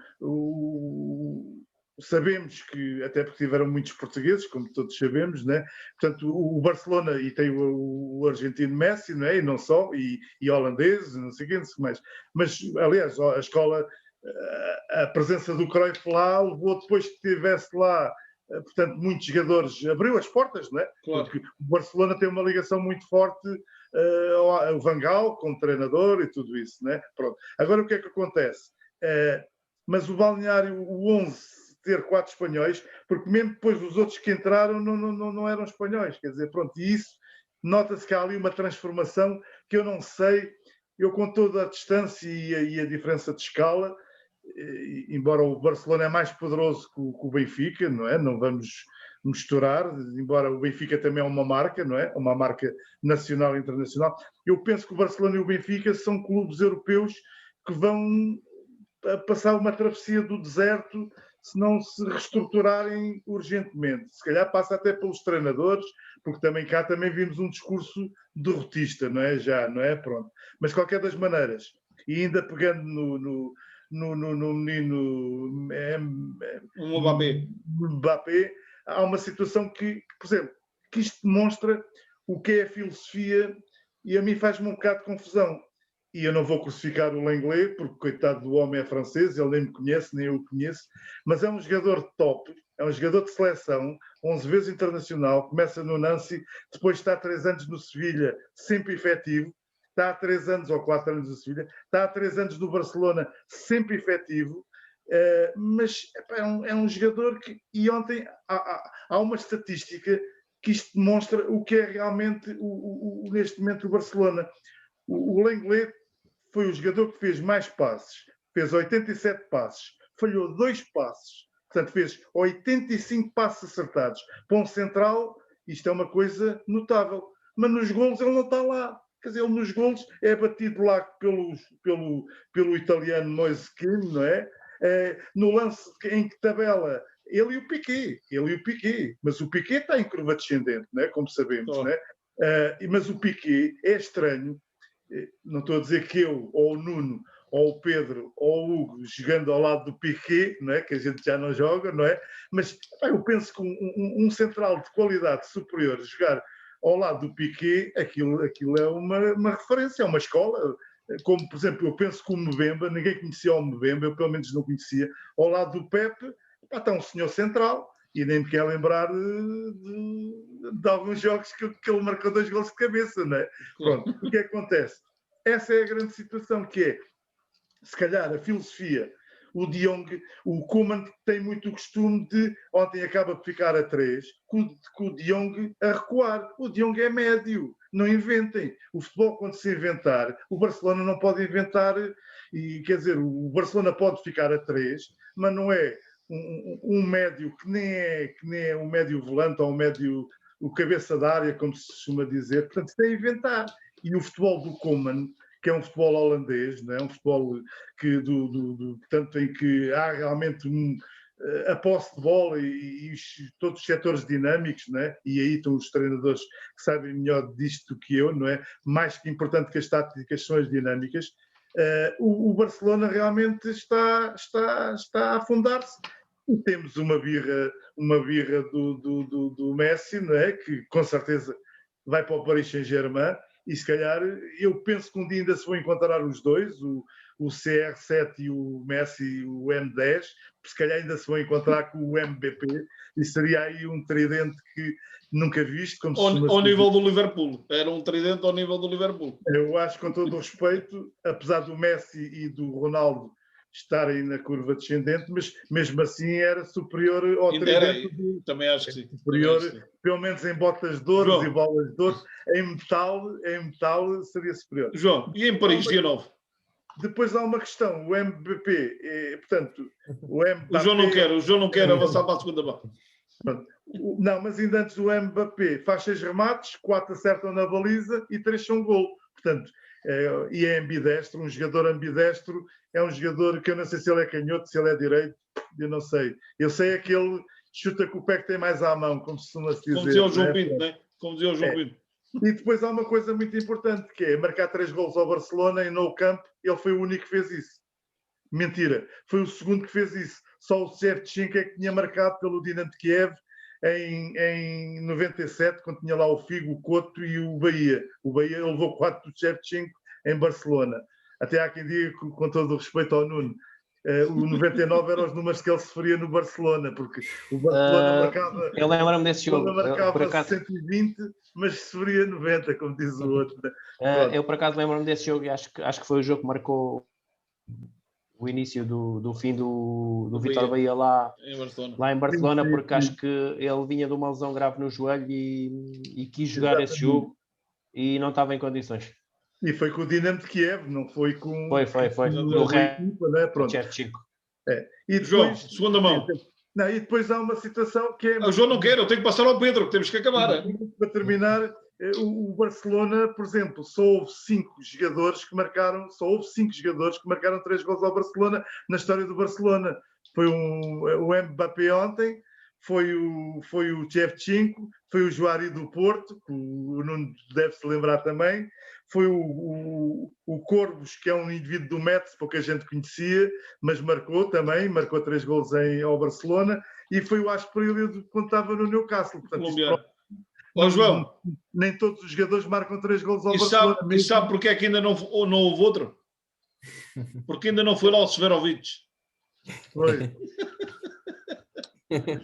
sabemos que, até porque tiveram muitos portugueses, como todos sabemos, né? Portanto, o Barcelona, e tem o argentino Messi, não é? E não só, e holandeses, não sei o que, não sei mais. Mas, aliás, a escola, a presença do Cruyff lá levou depois que tivesse lá, portanto, muitos jogadores, abriu as portas, não é? Claro. Porque o Barcelona tem uma ligação muito forte, o Van Gaal como treinador e tudo isso, né? Pronto. Agora, o que é que acontece? Mas o balneário, o 11, ter 4 espanhóis, porque mesmo depois os outros que entraram não eram espanhóis, quer dizer, pronto, e isso nota-se que há ali uma transformação que eu não sei, eu com toda a distância e a diferença de escala, embora o Barcelona é mais poderoso que o Benfica, não é? Não vamos misturar, embora o Benfica também é uma marca, não é? Uma marca nacional e internacional. Eu penso que o Barcelona e o Benfica são clubes europeus que vão passar uma travessia do deserto se não se reestruturarem urgentemente. Se calhar passa até pelos treinadores, porque também cá vimos um discurso derrotista, não é? Já, não é? Pronto. Mas, de qualquer das maneiras, e ainda pegando no menino Mbappé, há uma situação que, por exemplo, que isto demonstra o que é a filosofia e a mim faz-me um bocado de confusão. E eu não vou crucificar o Lenglet, porque coitado do homem é francês, ele nem me conhece, nem eu o conheço, mas é um jogador de top, é um jogador de seleção, 11 vezes internacional, começa no Nancy, depois está há 3 anos no Sevilha, sempre efetivo, está há 3 anos ou 4 anos no Sevilha, está há 3 anos no Barcelona, sempre efetivo, mas é um jogador que, e ontem há uma estatística que isto demonstra o que é realmente neste momento o Barcelona. O Lenglet foi o jogador que fez mais passes, fez 87 passes, falhou 2 passes, portanto fez 85 passes acertados. Para um central, isto é uma coisa notável, mas nos golos ele não está lá. Quer dizer, ele nos golos é batido lá pelo italiano Moise Kean, não é? No lance em que tabela ele e o Piqué, mas o Piqué está em curva descendente, não é? Como sabemos, não é? Mas o Piqué é estranho. Não estou a dizer que eu, ou o Nuno, ou o Pedro, ou o Hugo, jogando ao lado do Piqué, não é? Que a gente já não joga, não é? Mas eu penso que um central de qualidade superior jogar ao lado do Piqué, aquilo é uma referência, é uma escola. como, por exemplo, eu penso que o Mbemba, ninguém conhecia o Mbemba, eu pelo menos não conhecia, ao lado do Pepe, está um senhor central, e nem me quer lembrar de alguns jogos que ele marcou 2 gols de cabeça, não é? Pronto, o que é que acontece? Essa é a grande situação, que é, se calhar, a filosofia, o De Jong, o Koeman tem muito o costume de, ontem acaba de ficar a 3, com o De Jong a recuar. O De Jong é médio, não inventem. O futebol, quando se inventar, o Barcelona não pode inventar, e quer dizer, o Barcelona pode ficar a 3, mas não é um médio que nem é um médio volante ou um médio o cabeça da área, como se costuma dizer. Portanto, isso é inventar. E o futebol do Koeman, que é um futebol holandês, não é? Um futebol que, portanto, em que há realmente a posse de bola e todos os setores dinâmicos, não é? E aí estão os treinadores que sabem melhor disto do que eu, não é? Mais que importante que as táticas são as dinâmicas. O Barcelona realmente está a afundar-se. E temos uma birra do Messi, não é? Que com certeza vai para o Paris Saint-Germain. E se calhar, eu penso que um dia ainda se vão encontrar os dois, o CR7 e o Messi, o M10, se calhar ainda se vão encontrar com o MBP, e seria aí um tridente que nunca visto. Como ao nível do Liverpool, era um tridente ao nível do Liverpool. Eu acho, com todo o respeito, apesar do Messi e do Ronaldo estarem na curva descendente, mas mesmo assim era superior ao tridente. Também acho que sim. Superior, pelo menos em botas de ouro e bolas de ouro, em metal seria superior. João, e em Paris, dia 9? Depois há uma questão, o MBP, portanto, o Mbappé... O João não quer avançar para a segunda barra. Não, mas ainda antes do Mbappé faz 6 remates, 4 acertam na baliza e 3 são gol. Portanto, e é ambidestro, um jogador ambidestro, é um jogador que eu não sei se ele é canhoto, se ele é direito, eu não sei. Eu sei é que ele chuta com o pé que tem mais à mão, como se costuma dizer. Como dizia o João Pinto, não é? Como dizia o João Pinto. E depois há uma coisa muito importante, que é marcar 3 golos ao Barcelona e no campo, ele foi o único que fez isso. Mentira, foi o segundo que fez isso. Só o Shevchenko é que tinha marcado pelo Dinamo de Kiev em 97, quando tinha lá o Figo, o Couto e o Bahia. O Bahia levou 4 do Shevchenko em Barcelona. Até há quem diga, com todo o respeito ao Nuno, o 99 eram os números que ele sofria no Barcelona, porque o Barcelona marcava... Eu lembro-me desse jogo. Marcava 120, mas sofria 90, como diz o outro. Eu, por acaso, lembro-me desse jogo e acho que foi o jogo que marcou o início do fim do Vítor Bahia lá em Barcelona, porque acho que ele vinha de uma lesão grave no joelho e quis jogar esse jogo e não estava em condições. E foi com o Dinamo de Kiev, não foi com... Foi. No equipa, né? Pronto. E depois, João, segunda mão. Não, e depois há uma situação que é... O João não quer, eu tenho que passar ao Pedro, temos que acabar. Para terminar, o Barcelona, por exemplo, só houve 5 jogadores que marcaram 3 gols ao Barcelona na história do Barcelona. Foi o Mbappé ontem, foi o Shevchenko, foi o Juari do Porto, que o Nuno deve-se lembrar também, foi o Corbos, que é um indivíduo do Metz, pouca gente conhecia, mas marcou 3 gols ao Barcelona, e foi o Asprilla quando estava no Newcastle. Portanto, João, nem todos os jogadores marcam 3 gols ao Barcelona. E sabe porque é que ainda não houve outro? Porque ainda não foi lá o Severovic. Foi.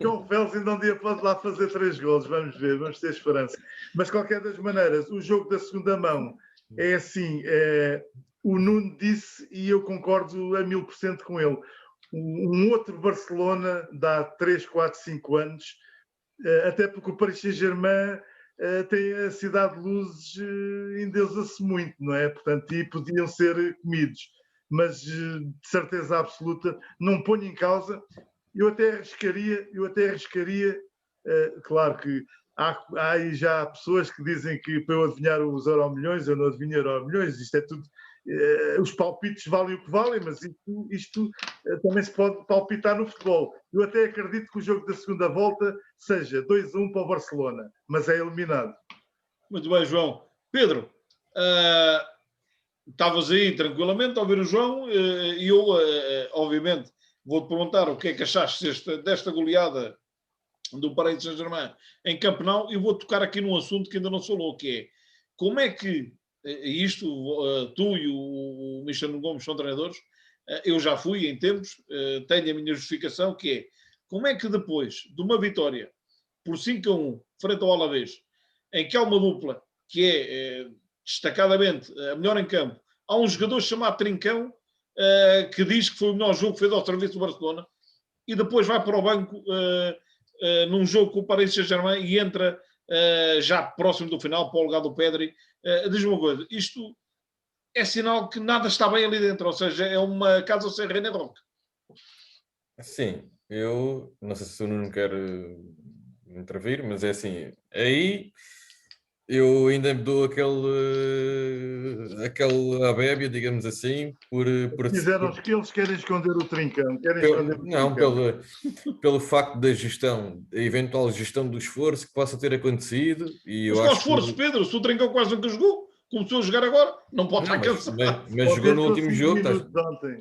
João Félix ainda um dia pode lá fazer 3 gols, vamos ver, vamos ter esperança. Mas, de qualquer das maneiras, o jogo da segunda mão é assim, o Nuno disse, e eu concordo a 1000% com ele, um outro Barcelona de há 3, 4, 5 anos, até porque o Paris Saint-Germain tem a Cidade de Luzes, endeusa-se muito, não é? Portanto, e podiam ser comidos. Mas, de certeza absoluta, não ponho em causa. Eu até arriscaria, claro que há aí já pessoas que dizem que para eu adivinhar os Euromilhões, eu não adivinho Euromilhões, isto é tudo, os palpites valem o que valem, mas isto também se pode palpitar no futebol. Eu até acredito que o jogo da segunda volta seja 2-1 para o Barcelona, mas é eliminado. Muito bem, João. Pedro, estavas aí tranquilamente a ouvir o João e eu, obviamente, vou-te perguntar o que é que achaste desta goleada do Paris Saint-Germain em Camp Nou, e vou tocar aqui num assunto que ainda não falou, que é como é que e isto, tu e o Michel Gomes são treinadores, eu já fui em tempos, tenho a minha justificação, que é, como é que depois de uma vitória por 5-1 frente ao Alavés, em que há uma dupla que é destacadamente a melhor em campo, há um jogador chamado Trincão que diz que foi o melhor jogo que fez ao serviço do Barcelona, e depois vai para o banco num jogo com o Paris Saint-Germain e entra já próximo do final para o lugar do Pedri. Diz-me uma coisa, isto é sinal que nada está bem ali dentro, ou seja, é uma casa sem rei nem roque. Sim, eu não sei se o Nuno quer intervir, mas é assim, aí eu ainda me dou aquele abébia, digamos assim, Fizeram os que eles querem esconder o Trincão. Não, pelo facto da gestão, a eventual gestão do esforço que possa ter acontecido. E mas eu qual acho esforço, Pedro? Se o Trincão quase nunca jogou, começou a jogar agora, não pode estar cansado. Mas jogou no último jogo. Ontem.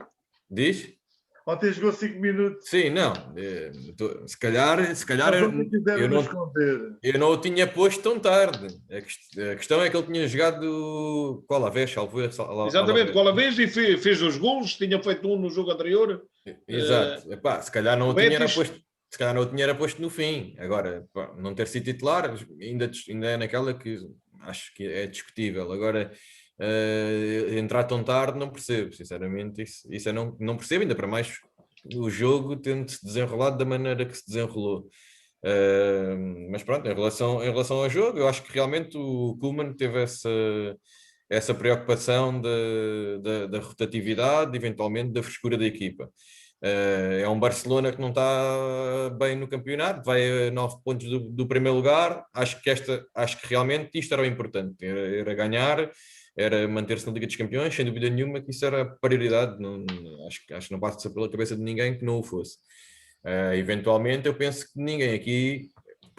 Diz? Ontem jogou 5 minutos. Sim, não. Se calhar eu não o tinha posto tão tarde. A questão é que ele tinha jogado com o Alavés, exatamente, com o Alavés, e fez os golos, tinha feito um no jogo anterior. Exato. Se calhar não o tinha posto. Se calhar não o tinha posto no fim. Agora, não ter sido titular, ainda é naquela que acho que é discutível. Agora, entrar tão tarde, não percebo. Sinceramente, isso eu não percebo, ainda para mais o jogo tendo-se desenrolado da maneira que se desenrolou. Mas pronto, em relação ao jogo, eu acho que realmente o Koeman teve essa preocupação da rotatividade, eventualmente da frescura da equipa. É um Barcelona que não está bem no campeonato, vai a 9 pontos do primeiro lugar. Acho que realmente isto era o importante, era ganhar, era manter-se na Liga dos Campeões, sem dúvida nenhuma que isso era a prioridade. Acho que não passa pela cabeça de ninguém que não o fosse. Eventualmente, eu penso que ninguém aqui,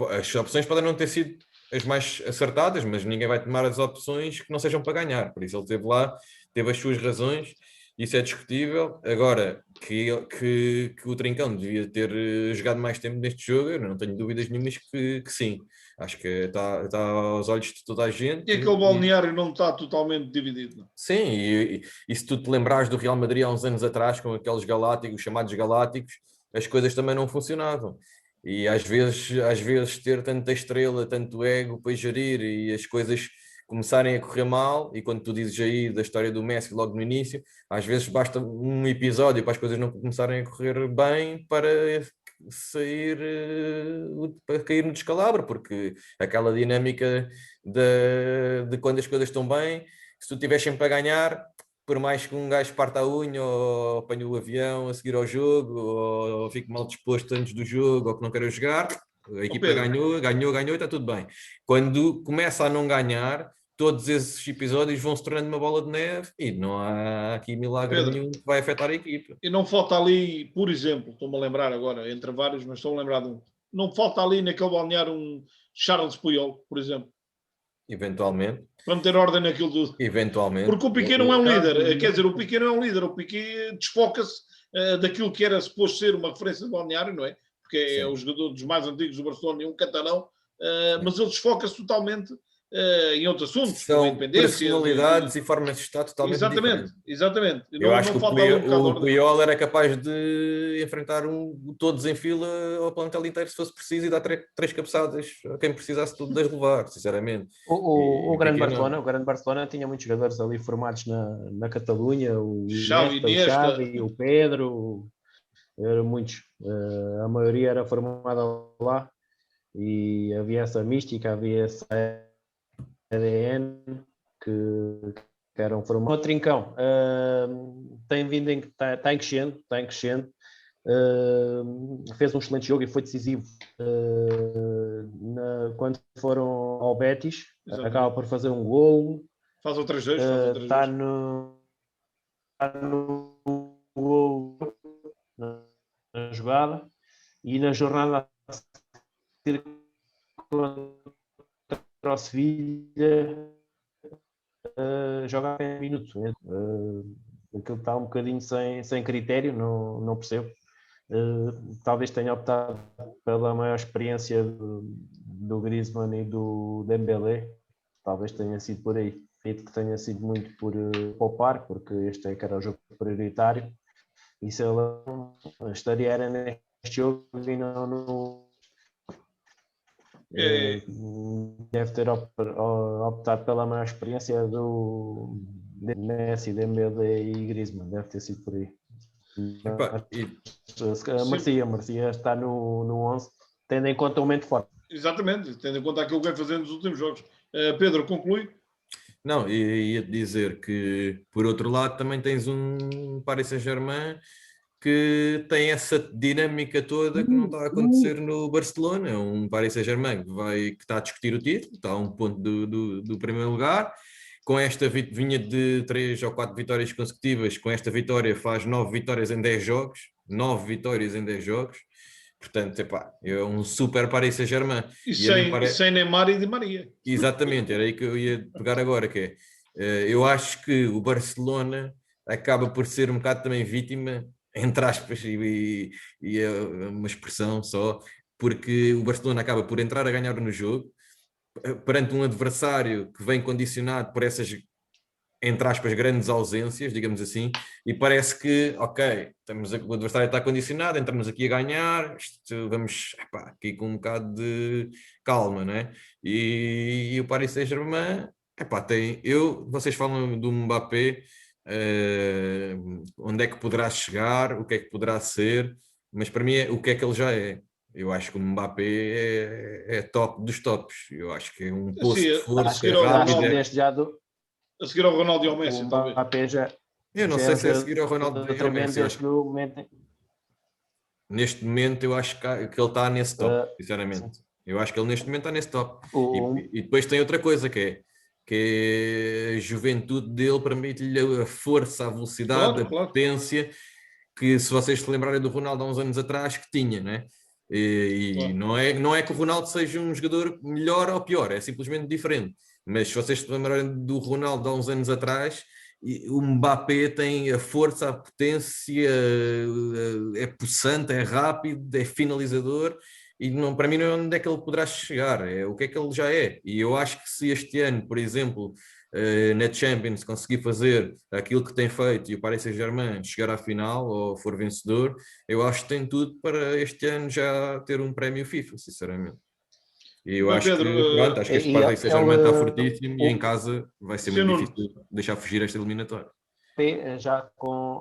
as opções podem não ter sido as mais acertadas, mas ninguém vai tomar as opções que não sejam para ganhar. Por isso ele esteve lá, teve as suas razões. Isso é discutível. Agora, que o Trincão devia ter jogado mais tempo neste jogo, eu não tenho dúvidas nenhumas que sim. Acho que está aos olhos de toda a gente. E aquele balneário não está totalmente dividido. Sim, e se tu te lembrares do Real Madrid há uns anos atrás, com aqueles galácticos, chamados galácticos, as coisas também não funcionavam. E às vezes ter tanta estrela, tanto ego para gerir e as coisas começarem a correr mal, e quando tu dizes aí da história do Messi logo no início, às vezes basta um episódio para as coisas não começarem a correr bem para sair, para cair no descalabro, porque aquela dinâmica de quando as coisas estão bem, se tu estiveres sempre a ganhar, por mais que um gajo parta a unha ou apanhe o avião a seguir ao jogo ou fique mal disposto antes do jogo ou que não queira jogar, a equipa ganhou e está tudo bem. Quando começa a não ganhar, todos esses episódios vão se tornando uma bola de neve e não há aqui milagre nenhum que vai afetar a equipa. E não falta ali, por exemplo, estou-me a lembrar agora, entre vários, mas estou a lembrar de um, não falta ali naquele balneário um Charles Puyol, por exemplo. Eventualmente. Para meter ordem naquilo tudo. Eventualmente. Porque o Piqué não é um líder, quer dizer, o Piqué não é um líder, o Piqué desfoca-se daquilo que era suposto ser uma referência de balneário, não é? Porque é o jogador dos mais antigos do Barcelona e um catalão, mas ele desfoca-se totalmente em outros assuntos. São personalidades e formas de estar totalmente diferentes. Exatamente. Eu acho que o Puyol era capaz de enfrentar todos em fila ao plantel inteiro se fosse preciso e dar 3 cabeçadas a quem precisasse de as levar, sinceramente. O grande Barcelona tinha muitos jogadores ali formados na Catalunha, o Xavi, o Pedro, eram muitos. A maioria era formada lá e havia essa mística, havia essa ADN que eram formados. O Trincão tem vindo está em crescendo, fez um excelente jogo e foi decisivo quando foram ao Betis. Exatamente. Acaba por fazer um golo, faz o 3-2, está no golo na jogada, e na jornada a seguir contra o Sevilha joga a minutos. Aquilo está um bocadinho sem critério, não percebo. Talvez tenha optado pela maior experiência do Griezmann e do Dembélé, talvez tenha sido por aí. acredito que tenha sido muito por poupar, porque este é que era o jogo prioritário, e se ele estaria era neste jogo e não no... Deve ter optado pela maior experiência do Messi, Dembélé e Griezmann, deve ter sido por aí. Merecia estar no 11, tendo em conta o momento forte. Exatamente, tendo em conta aquilo que vem fazendo nos últimos jogos. Pedro, conclui? Não, ia-te dizer que, por outro lado, também tens um Paris Saint-Germain que tem essa dinâmica toda que não está a acontecer no Barcelona. É um Paris Saint-Germain que está a discutir o título, está a um ponto do primeiro lugar. Com esta vinha de 3 ou 4 vitórias consecutivas, com esta vitória faz 9 vitórias em 10 jogos. 9 vitórias em 10 jogos. Portanto, é um super Paris Saint-Germain. E sem Neymar e Di Maria. Exatamente, era aí que eu ia pegar agora, que é, eu acho que o Barcelona acaba por ser um bocado também vítima, entre aspas, e é uma expressão só, porque o Barcelona acaba por entrar a ganhar no jogo, perante um adversário que vem condicionado por essas, entre aspas, grandes ausências, digamos assim, e parece que, ok, o adversário está condicionado, entramos aqui a ganhar, vamos aqui com um bocado de calma, não é? E o Paris Saint-Germain, vocês falam do Mbappé, onde é que poderá chegar, o que é que poderá ser, mas para mim o que é que ele já é. Eu acho que o Mbappé é top dos tops. Eu acho que é um poço de força, rápido. A seguir ao Ronaldo e ao Messi, talvez. Eu não sei se é a seguir ao Ronaldo e ao Messi. Neste momento eu acho que ele está nesse top, sinceramente. Eu acho que ele neste momento está nesse top. E depois tem outra coisa que é a juventude dele, permite-lhe a força, a velocidade, a potência, que se vocês se lembrarem do Ronaldo há uns anos atrás, que tinha, né? Não é que o Ronaldo seja um jogador melhor ou pior, é simplesmente diferente. Mas se vocês se lembrarem do Ronaldo há uns anos atrás, o Mbappé tem a força, a potência, é possante, é rápido, é finalizador, e não, para mim não é onde é que ele poderá chegar, é o que é que ele já é. E eu acho que se este ano, por exemplo, na Champions conseguir fazer aquilo que tem feito e o Paris Saint-Germain chegar à final ou for vencedor, eu acho que tem tudo para este ano já ter um prémio FIFA, sinceramente. E eu acho que este Paris Saint-Germain está fortíssimo e em casa vai ser muito difícil deixar fugir esta eliminatória. Já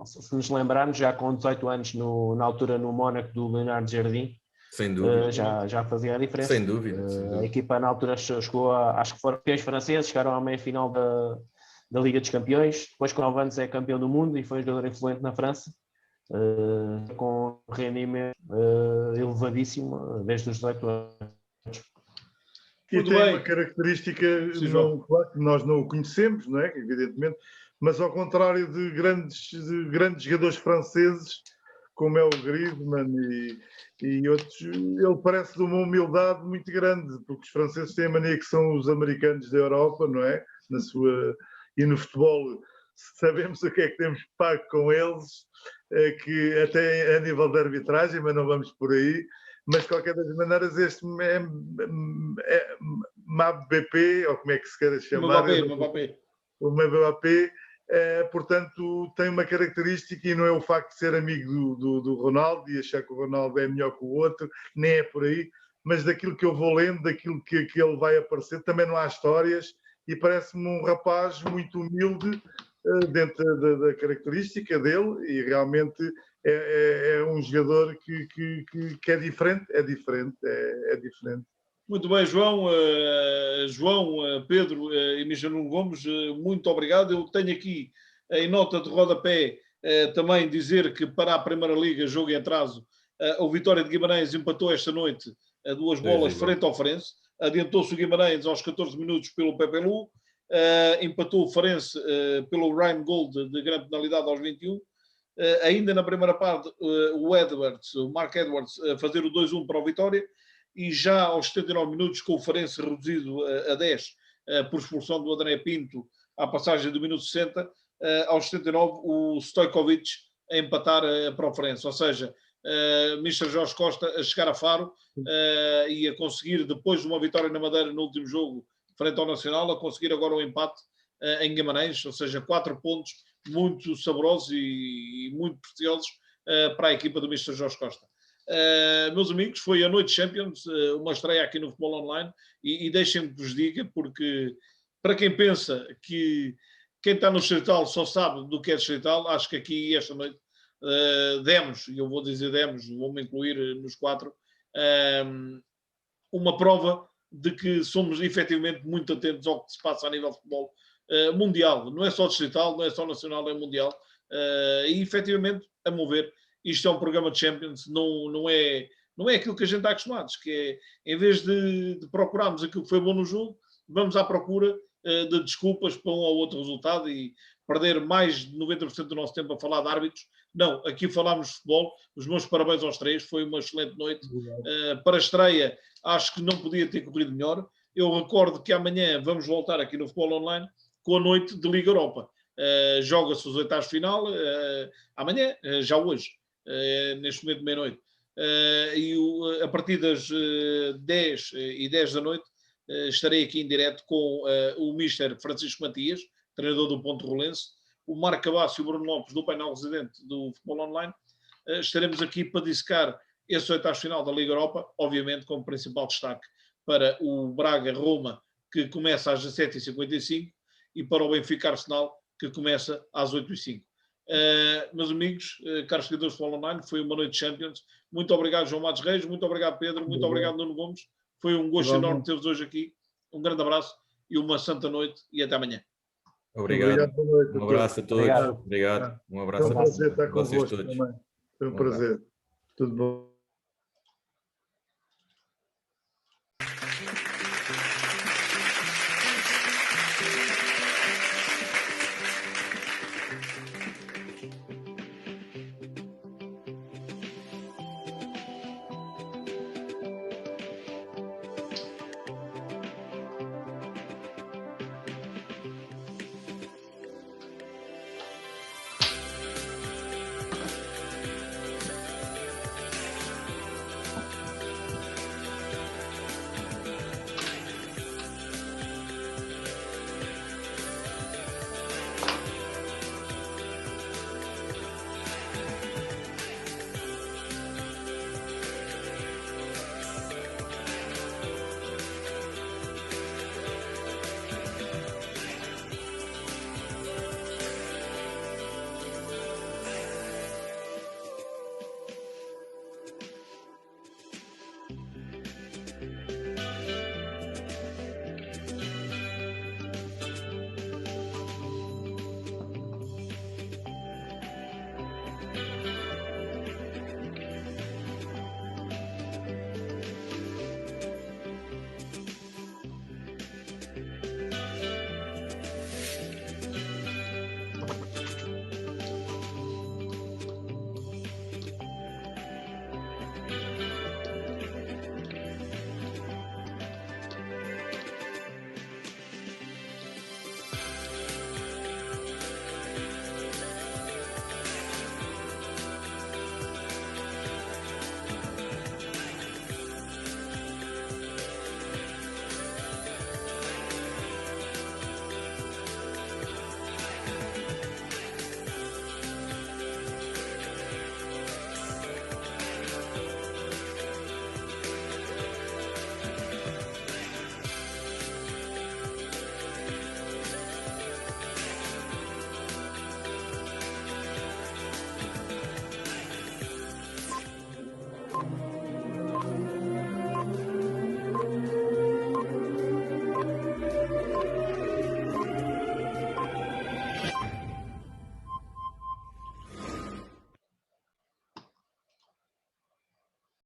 se nos lembrarmos, já com 18 anos na altura no Mónaco do Leonardo Jardim, sem dúvida. Já fazia a diferença. Sem dúvida. A equipa na altura chegou acho que foram campeões franceses, chegaram à meia-final da Liga dos Campeões, depois com 9 anos é campeão do mundo e foi um jogador influente na França, com um rendimento elevadíssimo desde os 18 anos. E muito tem bem. Uma característica claro, que nós não o conhecemos, não é? Evidentemente, mas ao contrário de grandes jogadores franceses, como é o Griezmann e outros, ele parece de uma humildade muito grande, porque os franceses têm a mania que são os americanos da Europa, não é? E no futebol sabemos o que é que temos pago com eles, que até a nível de arbitragem, mas não vamos por aí. Mas de qualquer das maneiras este Mbappé, ou como é que se quer chamar? O Mbappé, portanto, tem uma característica e não é o facto de ser amigo do Ronaldo e achar que o Ronaldo é melhor que o outro, nem é por aí, mas daquilo que eu vou lendo, daquilo que ele vai aparecer, também não há histórias e parece-me um rapaz muito humilde dentro da característica dele e realmente é um jogador que é diferente. Muito bem, João, Pedro e Michel Gomes, muito obrigado. Eu tenho aqui em nota de rodapé também dizer que para a Primeira Liga, jogo em atraso, o Vitória de Guimarães empatou esta noite a 2 bolas frente ao Farense. Adiantou-se o Guimarães aos 14 minutos pelo Pepe Lu. Empatou o Farense pelo Ryan Gold de grande penalidade aos 21. Ainda na primeira parte, o Mark Edwards, a fazer o 2-1 para o Vitória, e já aos 79 minutos, com o Farense reduzido a 10 por expulsão do André Pinto à passagem do minuto 60, aos 79 o Stojkovic a empatar para o Farense, ou seja, Mr. Jorge Costa a chegar a Faro e a conseguir, depois de uma vitória na Madeira no último jogo frente ao Nacional, a conseguir agora um empate em Guimarães, ou seja, 4 pontos muito saborosos e muito preciosos para a equipa do Mr. Jorge Costa. Meus amigos, foi a noite Champions, uma estreia aqui no Futebol Online, e deixem-me que vos diga, porque para quem pensa que quem está no Distrital só sabe do que é Distrital, acho que aqui esta noite demos, e eu vou dizer demos, vou-me incluir nos 4, uma prova de que somos efetivamente muito atentos ao que se passa a nível de futebol mundial. Não é só Distrital, não é só nacional, é mundial. E efetivamente, a meu ver, isto é um programa de Champions, não é aquilo que a gente está acostumado, que é, em vez de procurarmos aquilo que foi bom no jogo, vamos à procura de desculpas para um ou outro resultado e perder mais de 90% do nosso tempo a falar de árbitros. Não, aqui falámos de futebol. Os meus parabéns aos 3, foi uma excelente noite. Para a estreia, acho que não podia ter corrido melhor. Eu recordo que amanhã vamos voltar aqui no Futebol Online com a noite de Liga Europa. Joga-se os oitavos de final amanhã, já hoje, neste momento de meia-noite. A partir das 10h10 da noite estarei aqui em direto com o Mister Francisco Matias, treinador do Ponte Rolense, o Marco Cabasso e o Bruno Lopes do painel residente do Futebol Online. Estaremos aqui para dissecar esse oitavo final da Liga Europa, obviamente com o principal destaque para o Braga-Roma, que começa às 17h55, e para o Benfica-Arsenal, que começa às 8h05. Meus amigos, caros seguidores do Futebol Online, foi uma noite de Champions. Muito obrigado, João Matos Reis, muito obrigado, Pedro, muito obrigado, Nuno Gomes. Foi um gosto enorme ter-vos hoje aqui. Um grande abraço e uma santa noite, e até amanhã. Obrigado. Um abraço a todos. Obrigado. Um abraço a todos. Foi um prazer estar convosco também. Foi um prazer. Tudo bom.